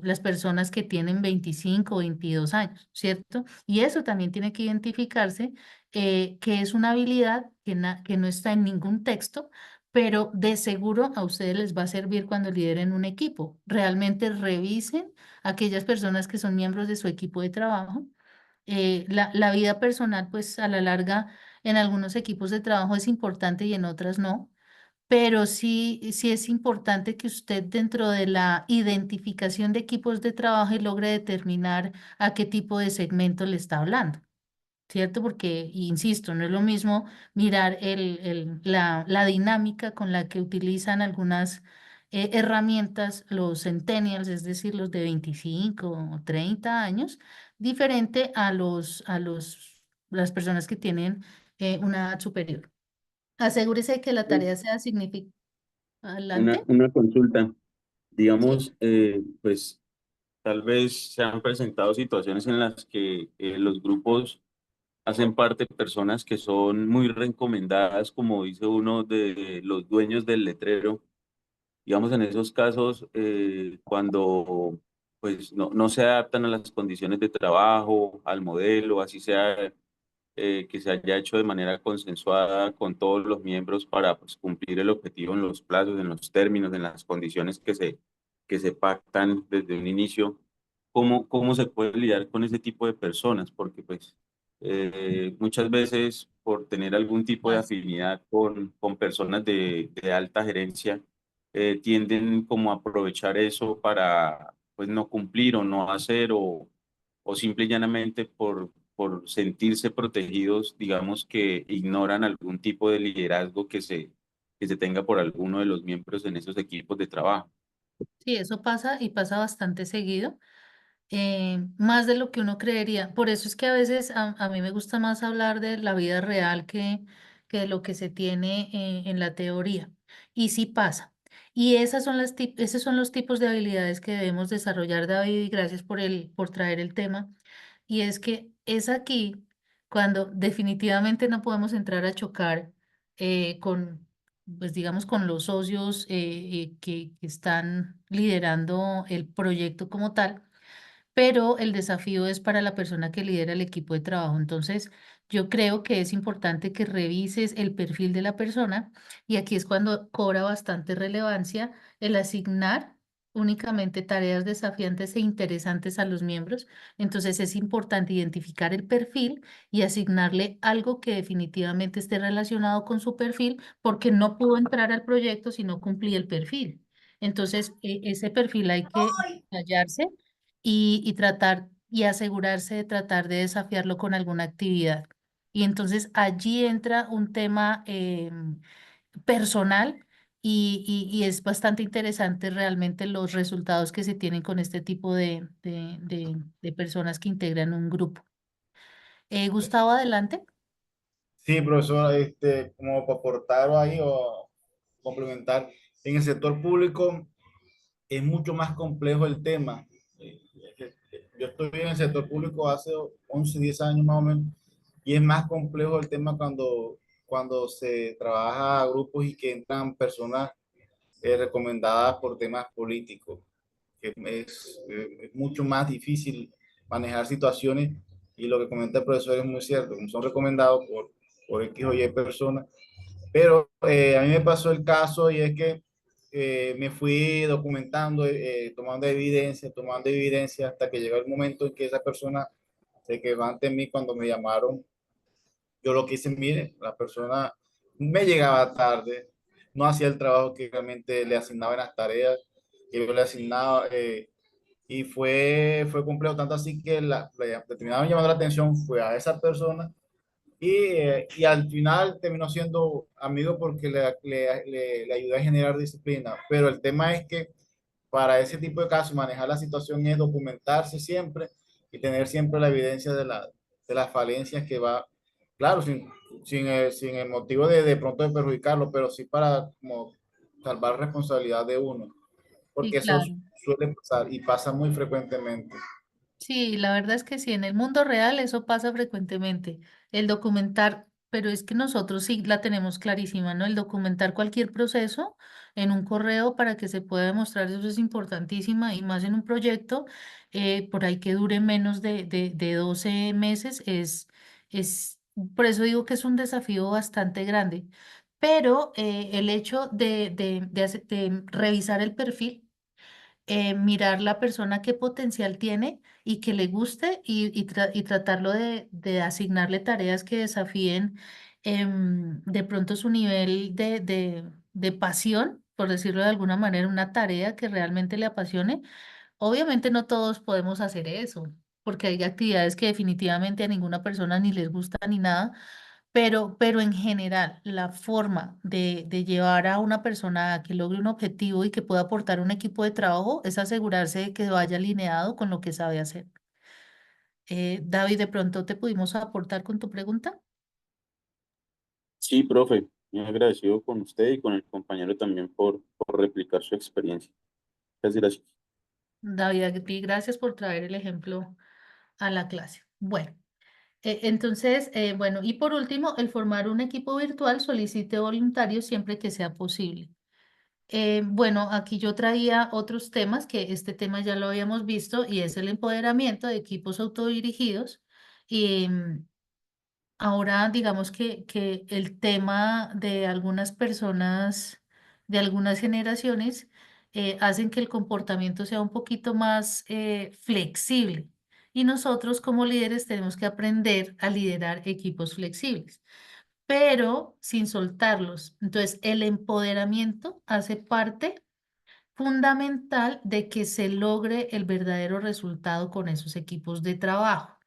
Speaker 1: las personas que tienen 25 o 22 años, ¿cierto? Y eso también tiene que identificarse, que es una habilidad que no está en ningún texto, pero de seguro a ustedes les va a servir cuando lideren un equipo. Realmente revisen aquellas personas que son miembros de su equipo de trabajo. La vida personal, pues a la larga, en algunos equipos de trabajo es importante y en otras no, pero sí es importante que usted dentro de la identificación de equipos de trabajo logre determinar a qué tipo de segmento le está hablando. ¿Cierto? Porque, insisto, no es lo mismo mirar la dinámica con la que utilizan algunas herramientas los centennials, es decir, los de 25 o 30 años, diferente las personas que tienen una edad superior. Asegúrese de que la tarea sea significativa. Adelante.
Speaker 9: Una consulta,
Speaker 1: Sí.
Speaker 9: digamos, pues tal vez se han presentado situaciones en las que los grupos hacen parte personas que son muy recomendadas, como dice uno de los dueños del letrero. Digamos, en esos casos, cuando pues no se adaptan a las condiciones de trabajo, al modelo, así sea que se haya hecho de manera consensuada con todos los miembros para pues, cumplir el objetivo en los plazos, en los términos, en las condiciones que se pactan desde un inicio. ¿Cómo se puede lidiar con ese tipo de personas? Porque pues muchas veces por tener algún tipo de
Speaker 1: Más.
Speaker 9: afinidad con personas de alta gerencia, tienden como a aprovechar eso para pues no cumplir o no hacer o simple y llanamente por sentirse protegidos, digamos que ignoran algún tipo de liderazgo que se tenga por alguno de los miembros en esos equipos de trabajo.
Speaker 1: Sí, eso pasa y pasa bastante seguido. Más de lo que uno creería. Por eso es que a veces a mí me gusta más hablar de la vida real que de lo que se tiene en la teoría. Y sí pasa. Y esos son los tipos de habilidades que debemos desarrollar, David, y gracias por traer el tema. Y es que es aquí cuando definitivamente no podemos entrar a chocar pues digamos, con los socios que están liderando el proyecto como tal, pero el desafío es para la persona que lidera el equipo de trabajo. Entonces, yo creo que es importante que revises el perfil de la persona y aquí es cuando cobra bastante relevancia el asignar únicamente tareas desafiantes e interesantes a los miembros. Entonces, es importante identificar el perfil y asignarle algo que definitivamente esté relacionado con su perfil porque no pudo entrar al proyecto si no cumplía el perfil. Entonces, ese perfil hay que hallarse y tratar y asegurarse de tratar de desafiarlo con alguna actividad. Y entonces allí entra un tema personal y es bastante interesante realmente los resultados que se tienen con este tipo de personas que integran un grupo. Gustavo, adelante.
Speaker 8: Sí, profesor, como para aportar ahí o complementar, en el sector público es mucho más complejo el tema. yo estoy en el sector público hace 11, 10 años más o menos, y es más complejo el tema cuando se trabaja a grupos y que entran personas recomendadas por temas políticos, que es mucho más difícil manejar situaciones, y lo que comenta el profesor es muy cierto, como son recomendados por X o Y personas. Pero a mí me pasó el caso, y es que me fui documentando, tomando evidencia, hasta que llegó el momento en que esa persona se quedó ante mí cuando me llamaron. Yo lo que hice, mire, la persona me llegaba tarde, no hacía el trabajo que realmente le asignaba en las tareas que yo le asignaba, y fue complejo, tanto así que le terminaron llamando la atención fue a esa persona, y al final terminó siendo amigo porque le ayudé a generar disciplina. Pero el tema es que para ese tipo de casos, manejar la situación es documentarse siempre y tener siempre la evidencia de las falencias que va, claro, sin el motivo de pronto de perjudicarlo, pero sí para como salvar responsabilidad de uno,
Speaker 1: Sí,
Speaker 8: porque eso
Speaker 1: claro.
Speaker 8: suele pasar y pasa muy frecuentemente.
Speaker 1: Sí, la verdad es que sí, en el mundo real eso pasa frecuentemente. El documentar, pero es que nosotros sí la tenemos clarísima, ¿no? El documentar cualquier proceso en un correo para que se pueda demostrar, eso es importantísima, y más en un proyecto, por ahí que dure menos de 12 meses, por eso digo que es un desafío bastante grande. Pero el hecho de revisar el perfil, mirar la persona qué potencial tiene y que le guste, y tratarlo de asignarle tareas que desafíen de pronto su nivel de pasión, por decirlo de alguna manera, una tarea que realmente le apasione. Obviamente no todos podemos hacer eso, porque hay actividades que definitivamente a ninguna persona ni les gusta ni nada, pero en general, la forma de llevar a una persona a que logre un objetivo y que pueda aportar un equipo de trabajo es asegurarse de que vaya alineado con lo que sabe hacer. David, ¿de pronto te pudimos aportar con tu pregunta?
Speaker 9: Sí, profe, muy agradecido con usted y con el compañero también por replicar su experiencia. Muchas gracias.
Speaker 1: David, a ti gracias por traer el ejemplo a la clase. Bueno. Entonces, bueno, y por último, el formar un equipo virtual, solicite voluntarios siempre que sea posible. Bueno, aquí yo traía otros temas, que este tema ya lo habíamos visto, y es el empoderamiento de equipos autodirigidos. Y ahora digamos que el tema de algunas personas, de algunas generaciones, hacen que el comportamiento sea un poquito más flexible. Y nosotros como líderes tenemos que aprender a liderar equipos flexibles, pero sin soltarlos. Entonces, el empoderamiento hace parte fundamental de que se logre el verdadero resultado con esos equipos de trabajo.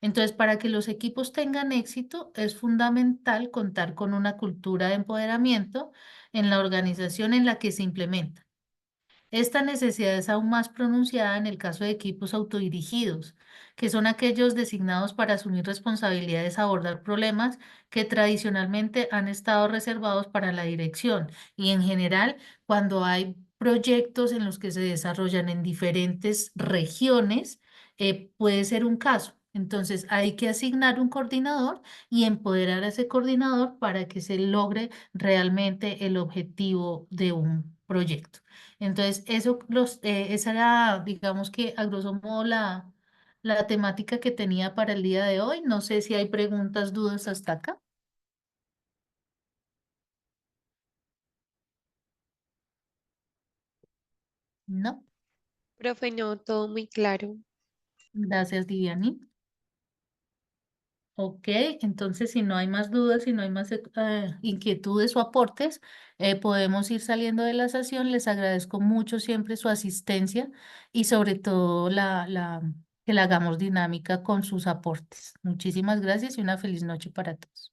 Speaker 1: Entonces, para que los equipos tengan éxito, es fundamental contar con una cultura de empoderamiento en la organización en la que se implementa. Esta necesidad es aún más pronunciada en el caso de equipos autodirigidos, que son aquellos designados para asumir responsabilidades, abordar problemas que tradicionalmente han estado reservados para la dirección. Y en general, cuando hay proyectos en los que se desarrollan en diferentes regiones, puede ser un caso. Entonces, hay que asignar un coordinador y empoderar a ese coordinador para que se logre realmente el objetivo de un proyecto. Entonces, esa era, digamos que a grosso modo, la temática que tenía para el día de hoy. No sé si hay preguntas, dudas hasta acá. No.
Speaker 4: Profe, no, todo muy claro.
Speaker 1: Gracias, Diviani. Ok, entonces si no hay más dudas, si no hay más inquietudes o aportes, podemos ir saliendo de la sesión. Les agradezco mucho siempre su asistencia, y sobre todo que la hagamos dinámica con sus aportes. Muchísimas gracias y una feliz noche para todos.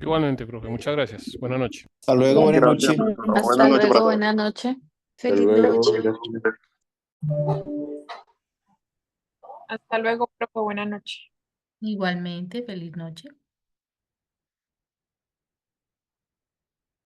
Speaker 3: Igualmente, profe, muchas gracias. Buenas noches.
Speaker 2: Hasta luego, buenas
Speaker 6: Gracias.
Speaker 2: noches.
Speaker 6: Buenas
Speaker 2: Buenas noches para todos.
Speaker 6: buenas noches.
Speaker 9: Hasta
Speaker 4: Feliz
Speaker 9: luego,
Speaker 4: noche.
Speaker 9: gracias.
Speaker 6: Hasta luego, profe, buenas noches.
Speaker 1: Igualmente, feliz noche.